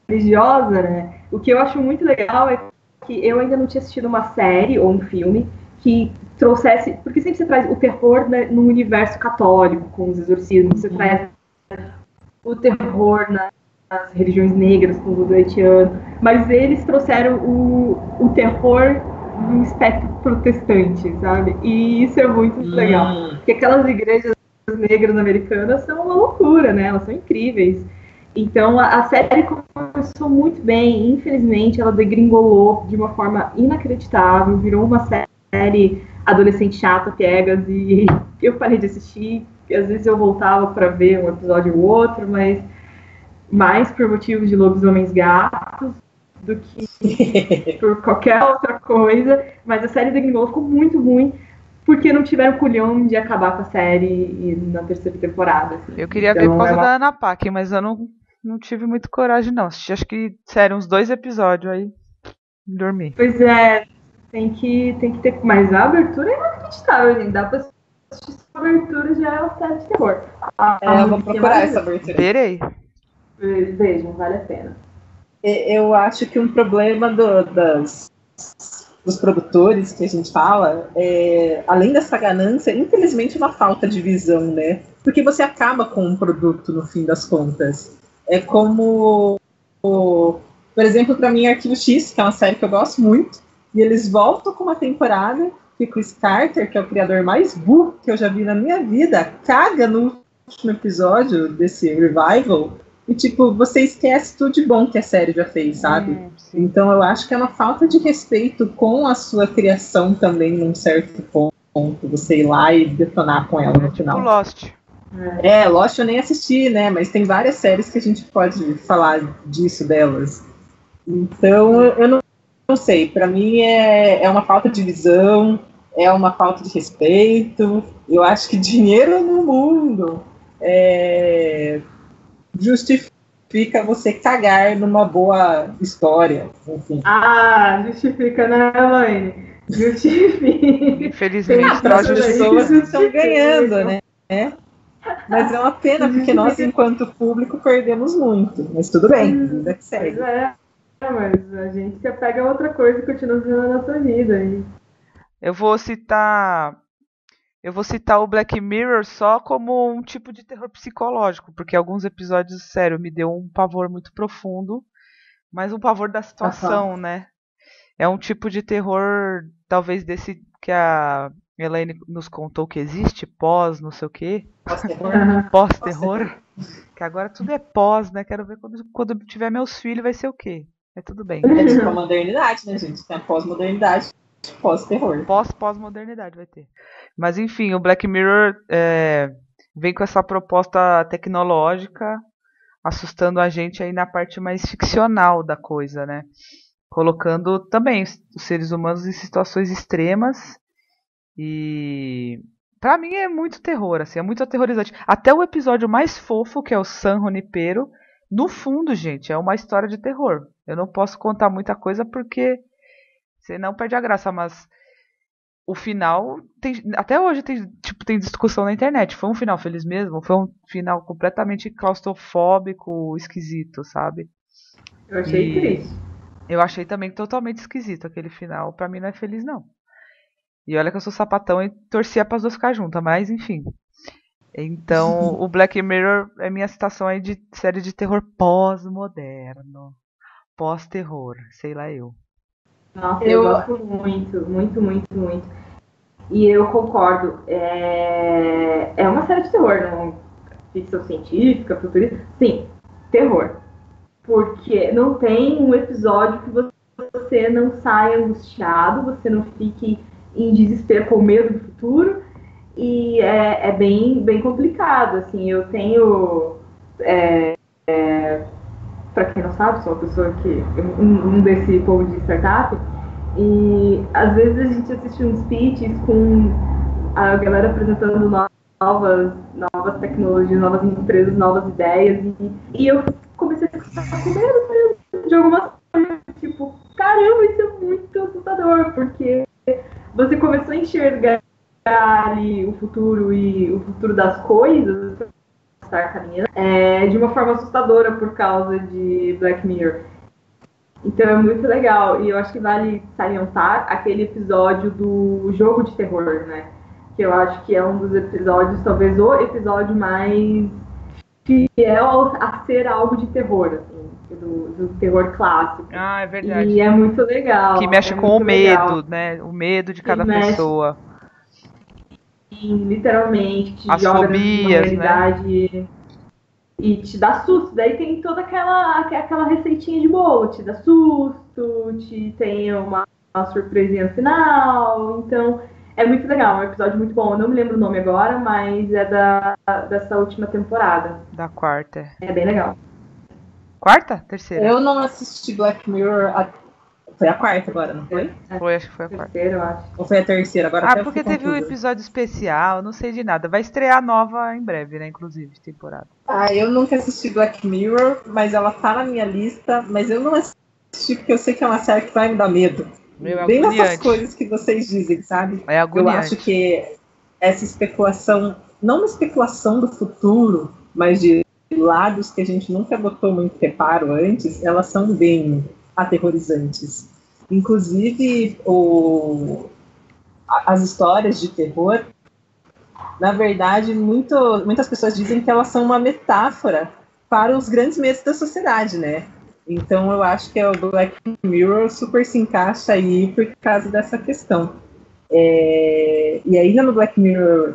S1: religiosa, né? O que eu acho muito legal é que eu ainda não tinha assistido uma série ou um filme que trouxesse... Porque sempre você traz o terror, né, no universo católico, com os exorcismos. Você traz o terror nas religiões negras, com o voodoo haitiano. Mas eles trouxeram o terror no espectro protestante, sabe? E isso é muito legal. Porque aquelas igrejas negras americanas são uma loucura, né? Elas são incríveis. Então a série começou muito bem. Infelizmente ela degringolou de uma forma inacreditável. Virou uma série adolescente chata, piegas. E eu parei de assistir. E às vezes eu voltava para ver um episódio ou outro, mas mais por motivos de lobisomens gatos do que por qualquer outra coisa, mas a série degringolou, ficou muito ruim, porque não tiveram culhão de acabar com a série na 3ª temporada. Assim.
S3: Eu queria ver por causa da Ana Paquin, mas eu não tive muito coragem, não. Assisti, acho que, sério, uns 2 episódios, aí dormi.
S1: Pois é, tem que ter, mas a abertura é inacreditável, gente. Dá pra assistir essa abertura, já é uma série de terror.
S2: Eu vou procurar essa abertura.
S3: Verei.
S1: Vejam, vale a pena.
S2: Eu acho que um problema dos produtores que a gente fala, além dessa ganância, infelizmente uma falta de visão, né? Porque você acaba com um produto no fim das contas. É como, por exemplo, para mim, Arquivo X, que é uma série que eu gosto muito, e eles voltam com uma temporada que o Chris Carter, que é o criador mais burro que eu já vi na minha vida, caga no último episódio desse revival. E, tipo, você esquece tudo de bom que a série já fez, sabe? Então, eu acho que é uma falta de respeito com a sua criação também, num certo ponto. Você ir lá e detonar com ela no final.
S3: Tipo Lost.
S2: Lost eu nem assisti, né? Mas tem várias séries que a gente pode falar disso delas. Então, eu não sei. Pra mim, é uma falta de visão, é uma falta de respeito. Eu acho que dinheiro no mundo justifica você cagar numa boa história, enfim.
S1: Justifica, né, mãe? Justifica.
S3: Infelizmente,
S2: as pessoas estão ganhando, né? Mas é uma pena, porque nós, enquanto público, perdemos muito. Mas tudo bem, vida que segue.
S1: Pois é, mas a gente se apega a outra coisa e continua vivendo a nossa vida. E...
S3: Eu vou citar o Black Mirror só como um tipo de terror psicológico, porque alguns episódios, sério, me deu um pavor muito profundo, mas um pavor da situação, né? É um tipo de terror, talvez desse que a Elaine nos contou que existe, pós, não sei o quê. Pós-terror. Que agora tudo é pós, né? Quero ver quando tiver meus filhos vai ser o quê? É tudo bem.
S2: É tipo a modernidade, né, gente? Tem a pós-modernidade, pós-terror.
S3: Pós-modernidade vai ter. Mas enfim, o Black Mirror vem com essa proposta tecnológica, assustando a gente aí na parte mais ficcional da coisa, né? Colocando também os seres humanos em situações extremas. E pra mim é muito terror, assim, é muito aterrorizante. Até o episódio mais fofo, que é o San Junipero, no fundo, gente, é uma história de terror. Eu não posso contar muita coisa porque senão perde a graça, mas o final até hoje tem discussão na internet. Foi um final feliz mesmo? Foi um final completamente claustrofóbico, esquisito, sabe?
S1: Eu achei triste.
S3: Eu achei também totalmente esquisito aquele final. Pra mim não é feliz, não. E olha que eu sou sapatão e torcia para as duas ficar juntas, mas enfim. Então, o Black Mirror é minha citação aí de série de terror pós-moderno. Pós-terror, sei lá eu.
S1: Nossa, eu gosto muito, muito, muito, muito. E eu concordo. É uma série de terror, não ficção científica, futurista. Sim, terror. Porque não tem um episódio que você não saia angustiado, você não fique em desespero com medo do futuro. E é bem, bem complicado. Assim, eu tenho... para quem não sabe, sou uma pessoa que... um desse povo de startup. E às vezes a gente assiste uns pitches com a galera apresentando novas tecnologias, novas empresas, novas ideias. E eu comecei a ficar com medo de algumas coisas. Tipo, caramba, isso é muito assustador. Porque você começou a enxergar ali o futuro e o futuro das coisas estar caminhando de uma forma assustadora por causa de Black Mirror. Então é muito legal, e eu acho que vale salientar aquele episódio do jogo de terror, né? Que eu acho que é um dos episódios, talvez o episódio mais fiel a ser algo de terror, assim, do terror clássico.
S3: Ah, é verdade.
S1: E é muito legal.
S3: Que mexe com o medo, né? O medo de cada pessoa.
S1: Literalmente, te
S3: as
S1: joga
S3: fobias,
S1: na realidade, né? E te dá susto. Daí tem toda aquela receitinha de bolo, te dá susto, tem uma surpresinha no final. Então é muito legal, é um episódio muito bom. Eu não me lembro o nome agora, mas é dessa última temporada.
S3: Da quarta.
S1: É bem legal.
S3: Quarta? Terceira?
S2: Eu não assisti Black Mirror. Foi a quarta agora, não foi?
S3: Foi, acho que foi a quarta.
S1: Terceira, eu acho.
S2: Ou foi a terceira? Agora
S3: porque teve um episódio especial, não sei de nada. Vai estrear nova em breve, né? Inclusive, temporada.
S2: Eu nunca assisti Black Mirror, mas ela tá na minha lista. Mas eu não assisti porque eu sei que é uma série que vai me dar medo. Bem nessas coisas que vocês dizem, sabe?
S3: É agoniante.
S2: Eu acho que essa especulação, não uma especulação do futuro, mas de lados que a gente nunca botou muito reparo antes, elas são bem aterrorizantes. Inclusive, as histórias de terror, na verdade, muitas pessoas dizem que elas são uma metáfora para os grandes medos da sociedade, né? Então, eu acho que o Black Mirror super se encaixa aí por causa dessa questão. E ainda no Black Mirror,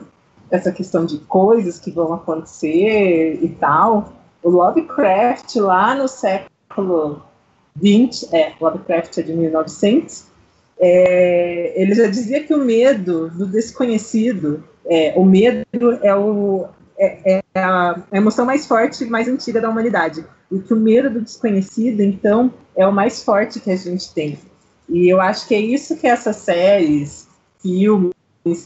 S2: essa questão de coisas que vão acontecer e tal, o Lovecraft, lá no século 20, Lovecraft é de 1900, ele já dizia que o medo do desconhecido, o medo é a emoção mais forte e mais antiga da humanidade, e que o medo do desconhecido, então, é o mais forte que a gente tem. E eu acho que é isso que essas séries, filmes,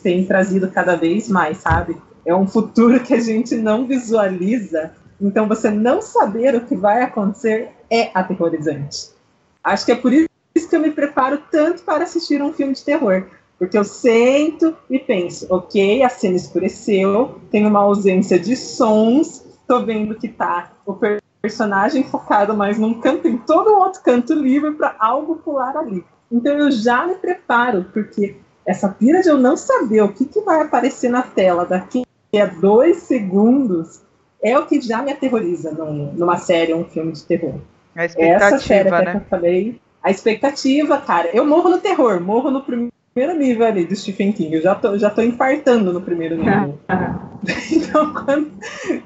S2: têm trazido cada vez mais, sabe? É um futuro que a gente não visualiza, então você não saber o que vai acontecer é aterrorizante. Acho que é por isso que eu me preparo tanto para assistir um filme de terror, Porque eu sento e penso, ok, a cena escureceu, tem uma ausência de sons, tô vendo que tá o personagem focado mais num canto, tem todo um outro canto livre para algo pular ali. Então eu já me preparo, porque essa pira de eu não saber o que vai aparecer na tela daqui a 2 segundos é o que já me aterroriza numa série ou um filme de terror.
S3: A expectativa,
S2: essa série até
S3: né?
S2: que eu falei, a expectativa, cara, eu morro no terror, morro no primeiro nível ali do Stephen King, eu já tô infartando no primeiro nível. Então,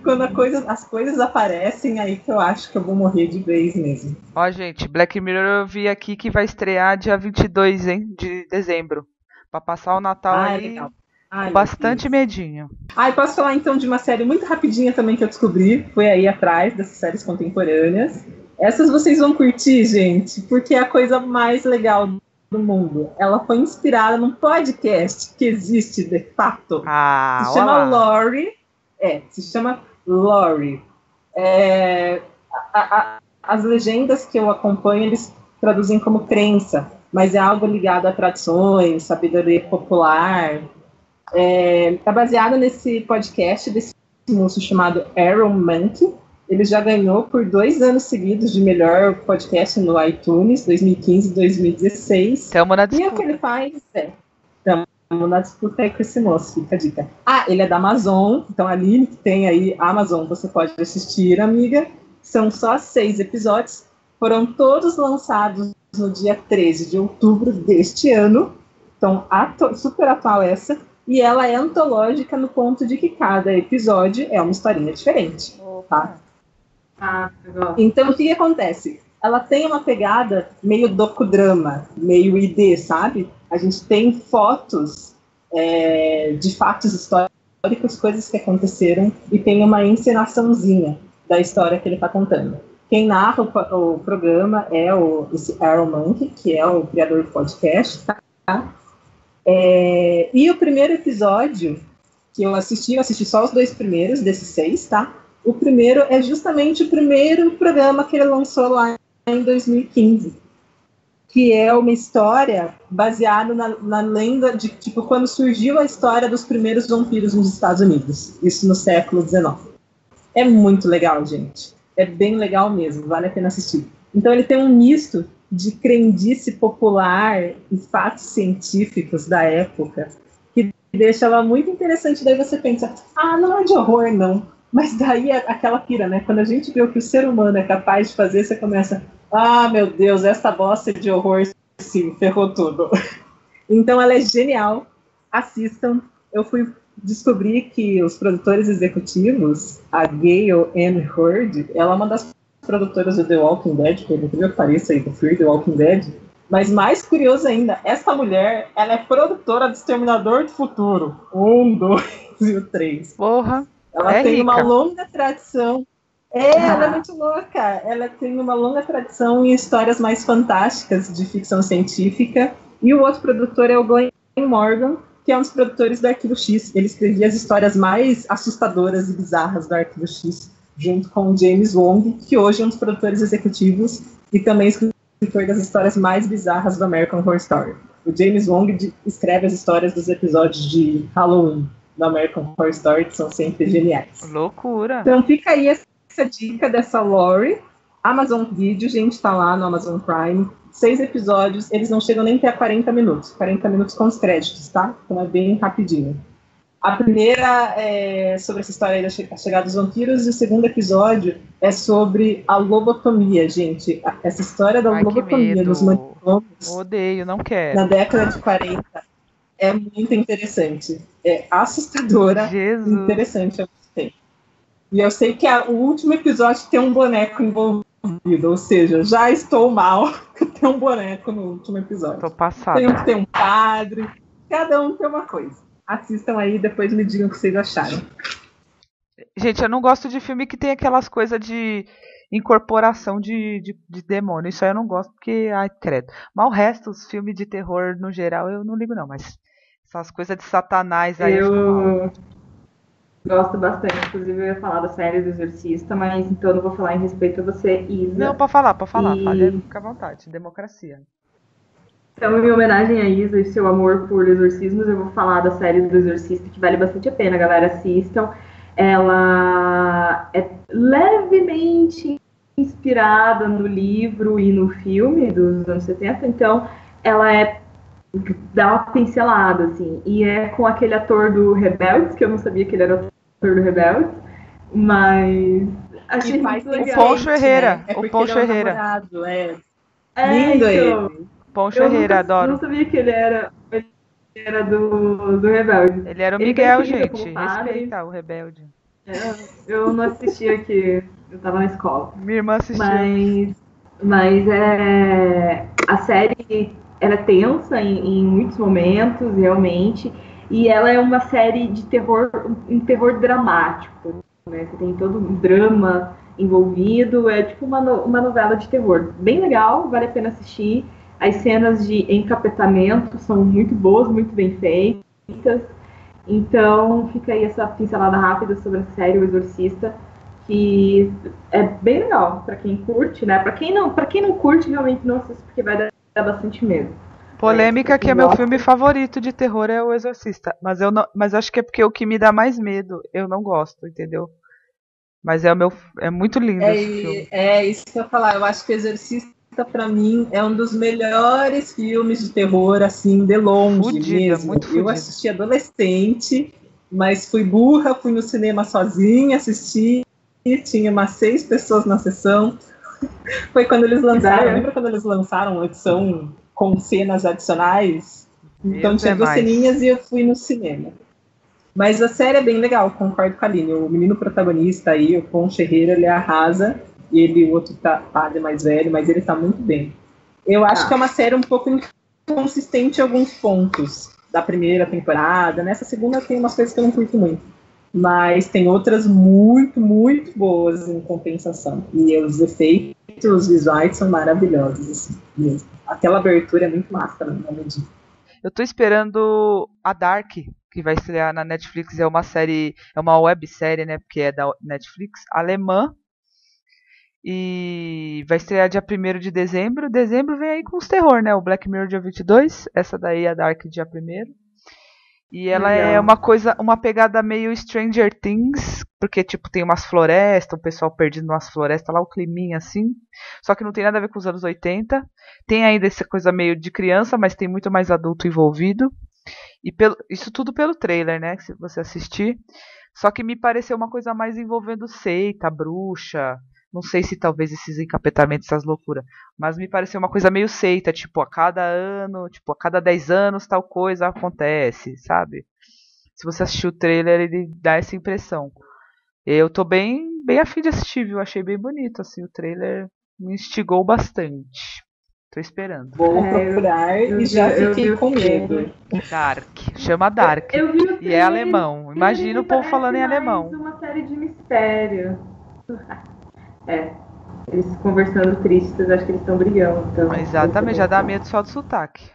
S2: quando as coisas aparecem, aí que eu acho que eu vou morrer de vez mesmo.
S3: Ó, gente, Black Mirror eu vi aqui que vai estrear dia 22, hein, de dezembro. Pra passar o Natal aí
S2: Legal.
S3: com bastante medinho.
S2: E posso falar então de uma série muito rapidinha também que eu descobri, foi aí atrás dessas séries contemporâneas. Essas vocês vão curtir, gente, porque é a coisa mais legal do mundo. Ela foi inspirada num podcast que existe de fato. Se chama Lori. Se chama Lori. As legendas que eu acompanho, eles traduzem como crença, mas é algo ligado a tradições, sabedoria popular. É baseada nesse podcast desse moço chamado Aaron Mahnke. Ele já ganhou por 2 anos seguidos de melhor podcast no iTunes, 2015 e 2016.
S3: Tamo na disputa.
S2: E o que ele faz Tamo na disputa aí com esse moço, fica a dica. Ele é da Amazon, então ali que tem aí a Amazon, você pode assistir, amiga. São só 6 episódios, foram todos lançados no dia 13 de outubro deste ano. Então, super atual essa. E ela é antológica no ponto de que cada episódio é uma historinha diferente. Tá? Então, o que acontece? Ela tem uma pegada meio docudrama, meio ID, sabe? A gente tem fotos de fatos históricos, coisas que aconteceram, e tem uma encenaçãozinha da história que ele está contando. Quem narra o programa é esse Aaron Mahnke, que é o criador do podcast, tá? E o primeiro episódio que eu assisti só os 2 primeiros desses 6, tá? O primeiro é justamente o primeiro programa que ele lançou lá em 2015, que é uma história baseada na lenda de, tipo, quando surgiu a história dos primeiros vampiros nos Estados Unidos, isso no século XIX. É muito legal, gente. É bem legal mesmo, vale a pena assistir. Então ele tem um misto de crendice popular e fatos científicos da época, que deixa ela muito interessante. Daí você pensa, não é de horror, não. Mas daí aquela pira, né? Quando a gente vê o que o ser humano é capaz de fazer, você começa, meu Deus, essa bosta de horror, sim, ferrou tudo. Então ela é genial, assistam. Eu fui descobrir que os produtores executivos, a Gayle Ann Hurd, ela é uma das produtoras do The Walking Dead, por incrível que pareça, aí do Fear The Walking Dead. Mas mais curioso ainda, essa mulher, ela é produtora do Exterminador do Futuro. 1, 2 e o 3.
S3: Porra!
S2: Ela tem rica. Uma longa tradição. Ela é muito louca. Ela tem uma longa tradição em histórias mais fantásticas de ficção científica. E o outro produtor é o Glenn Morgan, que é um dos produtores do Arquivo X. Ele escrevia as histórias mais assustadoras e bizarras do Arquivo X, junto com o James Wong, que hoje é um dos produtores executivos e também escritor das histórias mais bizarras do American Horror Story. O James Wong escreve as histórias dos episódios de Halloween do American Horror Story, que são sempre geniais.
S3: Loucura!
S2: Então fica aí essa dica dessa Lori. Amazon Video, gente, tá lá no Amazon Prime. 6 episódios, eles não chegam nem até a 40 minutos. 40 minutos com os créditos, tá? Então é bem rapidinho. A primeira é sobre essa história aí da chegada dos vampiros, e o segundo episódio é sobre a lobotomia, gente. Essa história da lobotomia nos manicômios.
S3: Odeio, não quero.
S2: Na década de 40 é muito interessante. É assustadora,
S3: Jesus.
S2: Interessante. E eu sei que o último episódio tem um boneco envolvido, ou seja, já estou mal que tem um boneco no último episódio.
S3: Tô passada.
S2: Tem um padre, cada um tem uma coisa. Assistam aí e depois me digam o que vocês acharam.
S3: Gente, eu não gosto de filme que tem aquelas coisas de incorporação de demônio. Isso aí eu não gosto porque, ai, credo. Mas o resto, os filmes de terror no geral, eu não ligo não. Mas essas coisas de satanás aí...
S1: Eu gosto bastante. Inclusive eu ia falar da série do Exorcista, mas então eu não vou falar em respeito a você, Isa.
S3: Não, pode falar. Pode ficar à vontade. Democracia.
S1: Então, em homenagem a Isa e seu amor por exorcismos, eu vou falar da série do Exorcista, que vale bastante a pena, galera, assistam. Ela é levemente inspirada no livro e no filme dos anos 70, então ela dá uma pincelada, assim, e é com aquele ator do Rebeldes, que eu não sabia que ele era ator do Rebeldes, mas achei muito legal.
S3: O Poncho Herrera,
S2: né?
S3: o Poncho Herrera.
S2: Lindo então,
S1: ele.
S3: Poncho Herrera, adoro.
S1: Eu não sabia que ele era do Rebelde.
S3: Ele era o
S1: Ele
S3: Miguel,
S1: foi escrito
S3: gente.
S1: como padre.
S3: Respeita o Rebelde.
S1: Eu não assistia que eu tava na escola.
S3: Minha irmã assistiu.
S1: Mas a série ela é tensa em muitos momentos, realmente. E ela é uma série de terror, um terror dramático. Né? Você tem todo um drama envolvido. É tipo uma novela de terror. Bem legal, vale a pena assistir. As cenas de encapetamento são muito boas, muito bem feitas. Então, fica aí essa pincelada rápida sobre a série O Exorcista, que é bem legal para quem curte, né? Para quem não curte, realmente não assiste, porque vai dar bastante medo.
S3: Polêmica que é meu filme favorito de terror é O Exorcista, mas acho que é porque o que me dá mais medo eu não gosto, entendeu? Mas é muito lindo esse filme.
S2: É isso que eu ia falar. Eu acho que O Exorcista, pra mim, é um dos melhores filmes de terror, assim, de longe mesmo.
S3: Muito
S2: eu assisti adolescente, mas fui burra, fui no cinema sozinha, assisti, tinha umas 6 pessoas na sessão. Foi quando eles lançaram, lembra quando eles lançaram uma edição com cenas adicionais? Então tinha 2 ceninhas e eu fui no cinema. Mas a série é bem legal, concordo com a Aline. O menino protagonista aí, o Poncho Herrera, ele arrasa. Ele, o outro padre mais velho, mas ele tá muito bem. Eu acho que é uma série um pouco inconsistente em alguns pontos da primeira temporada. Nessa segunda tem umas coisas que eu não curto muito. Mas tem outras muito, muito boas em compensação. E os efeitos visuais são maravilhosos, assim, mesmo. Aquela abertura é muito massa, na medida.
S3: Eu tô esperando a Dark, que vai estrear na Netflix. É uma websérie, né? Porque é da Netflix, alemã. E vai estrear dia 1º de dezembro. Dezembro vem aí com os terror, né? O Black Mirror dia 22. Essa daí é a Dark dia 1º. E ela é uma pegada meio Stranger Things. Porque, tipo, tem umas florestas, o pessoal perdido nas florestas lá, o climinha assim. Só que não tem nada a ver com os anos 80. Tem ainda essa coisa meio de criança, mas tem muito mais adulto envolvido. E isso tudo pelo trailer, né? Se você assistir. Só que me pareceu uma coisa mais envolvendo seita, bruxa. Não sei se talvez esses encapetamentos, essas loucuras. Mas me pareceu uma coisa meio seita. Tipo, a cada ano, tipo, a cada 10 anos tal coisa acontece, sabe? Se você assistir o trailer, ele dá essa impressão. Eu tô bem afim de assistir, viu? Achei bem bonito, assim, o trailer me instigou bastante. Tô esperando.
S2: Vou procurar e já fiquei com medo.
S3: Dark. Chama Dark.
S1: Eu vi o trailer,
S3: e é alemão. Imagina o povo falando em alemão.
S1: Uma série de mistério. Eles conversando tristes, acho que eles estão brigando. Então,
S3: exatamente, já dá medo só do sotaque.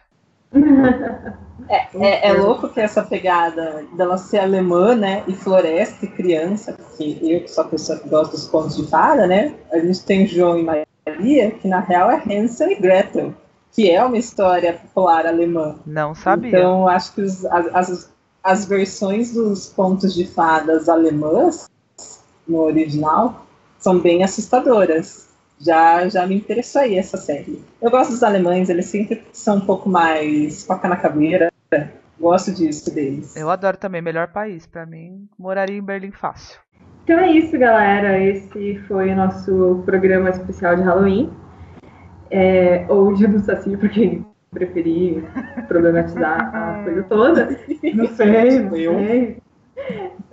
S2: É louco ter essa pegada dela ser alemã, né? E floresta e criança, porque eu, que sou a pessoa que gosta dos contos de fada, né? A gente tem João e Maria, que na real é Hansel e Gretel, que é uma história popular alemã.
S3: Não sabia.
S2: Então, acho que as versões dos contos de fadas alemãs, no original, são bem assustadoras. Já me interessou aí essa série. Eu gosto dos alemães, eles sempre são um pouco mais faca na caveira. Gosto disso deles.
S3: Eu adoro também, melhor país. Pra mim, moraria em Berlim fácil.
S1: Então é isso, galera. Esse foi o nosso programa especial de Halloween. Ou Dia do Saci, pra quem preferir problematizar a coisa toda. Não sei.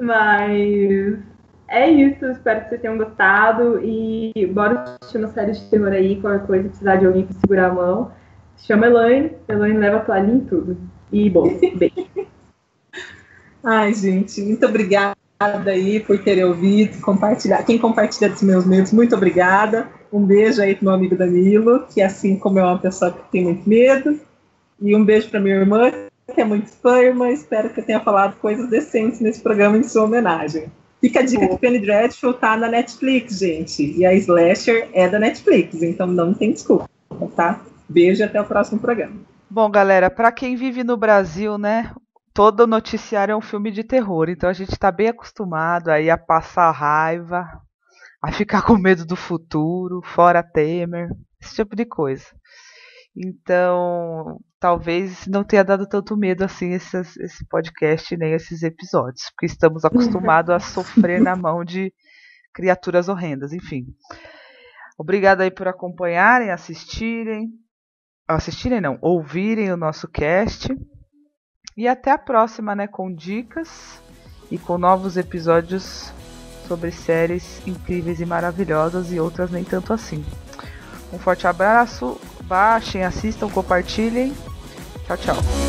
S1: Mas é isso, espero que vocês tenham gostado. E bora assistir uma série de terror aí. Qualquer coisa, precisar de alguém pra segurar a mão, chama Elaine. Elaine leva a toalhinha e tudo. E bom, beijo.
S2: Ai, gente, muito obrigada aí por terem ouvido, compartilhar. Quem compartilha dos meus medos, muito obrigada. Um beijo aí pro meu amigo Danilo, que assim como é uma pessoa que tem muito medo. E um beijo pra minha irmã, que é muito fã, irmã. Espero que eu tenha falado coisas decentes nesse programa em sua homenagem. Fica a dica que Penny Dreadful tá na Netflix, gente. E a Slasher é da Netflix, então não tem desculpa, tá? Beijo e até o próximo programa.
S3: Bom, galera, pra quem vive no Brasil, né, todo noticiário é um filme de terror, então a gente tá bem acostumado aí a passar raiva, a ficar com medo do futuro, fora Temer, esse tipo de coisa. Então, talvez não tenha dado tanto medo assim esse podcast nem esses episódios, porque estamos acostumados a sofrer na mão de criaturas horrendas, enfim. Obrigada aí por acompanharem, ouvirem o nosso cast. E até a próxima, né, com dicas e com novos episódios sobre séries incríveis e maravilhosas e outras nem tanto assim. Um forte abraço, baixem, assistam, compartilhem. Tchau, tchau.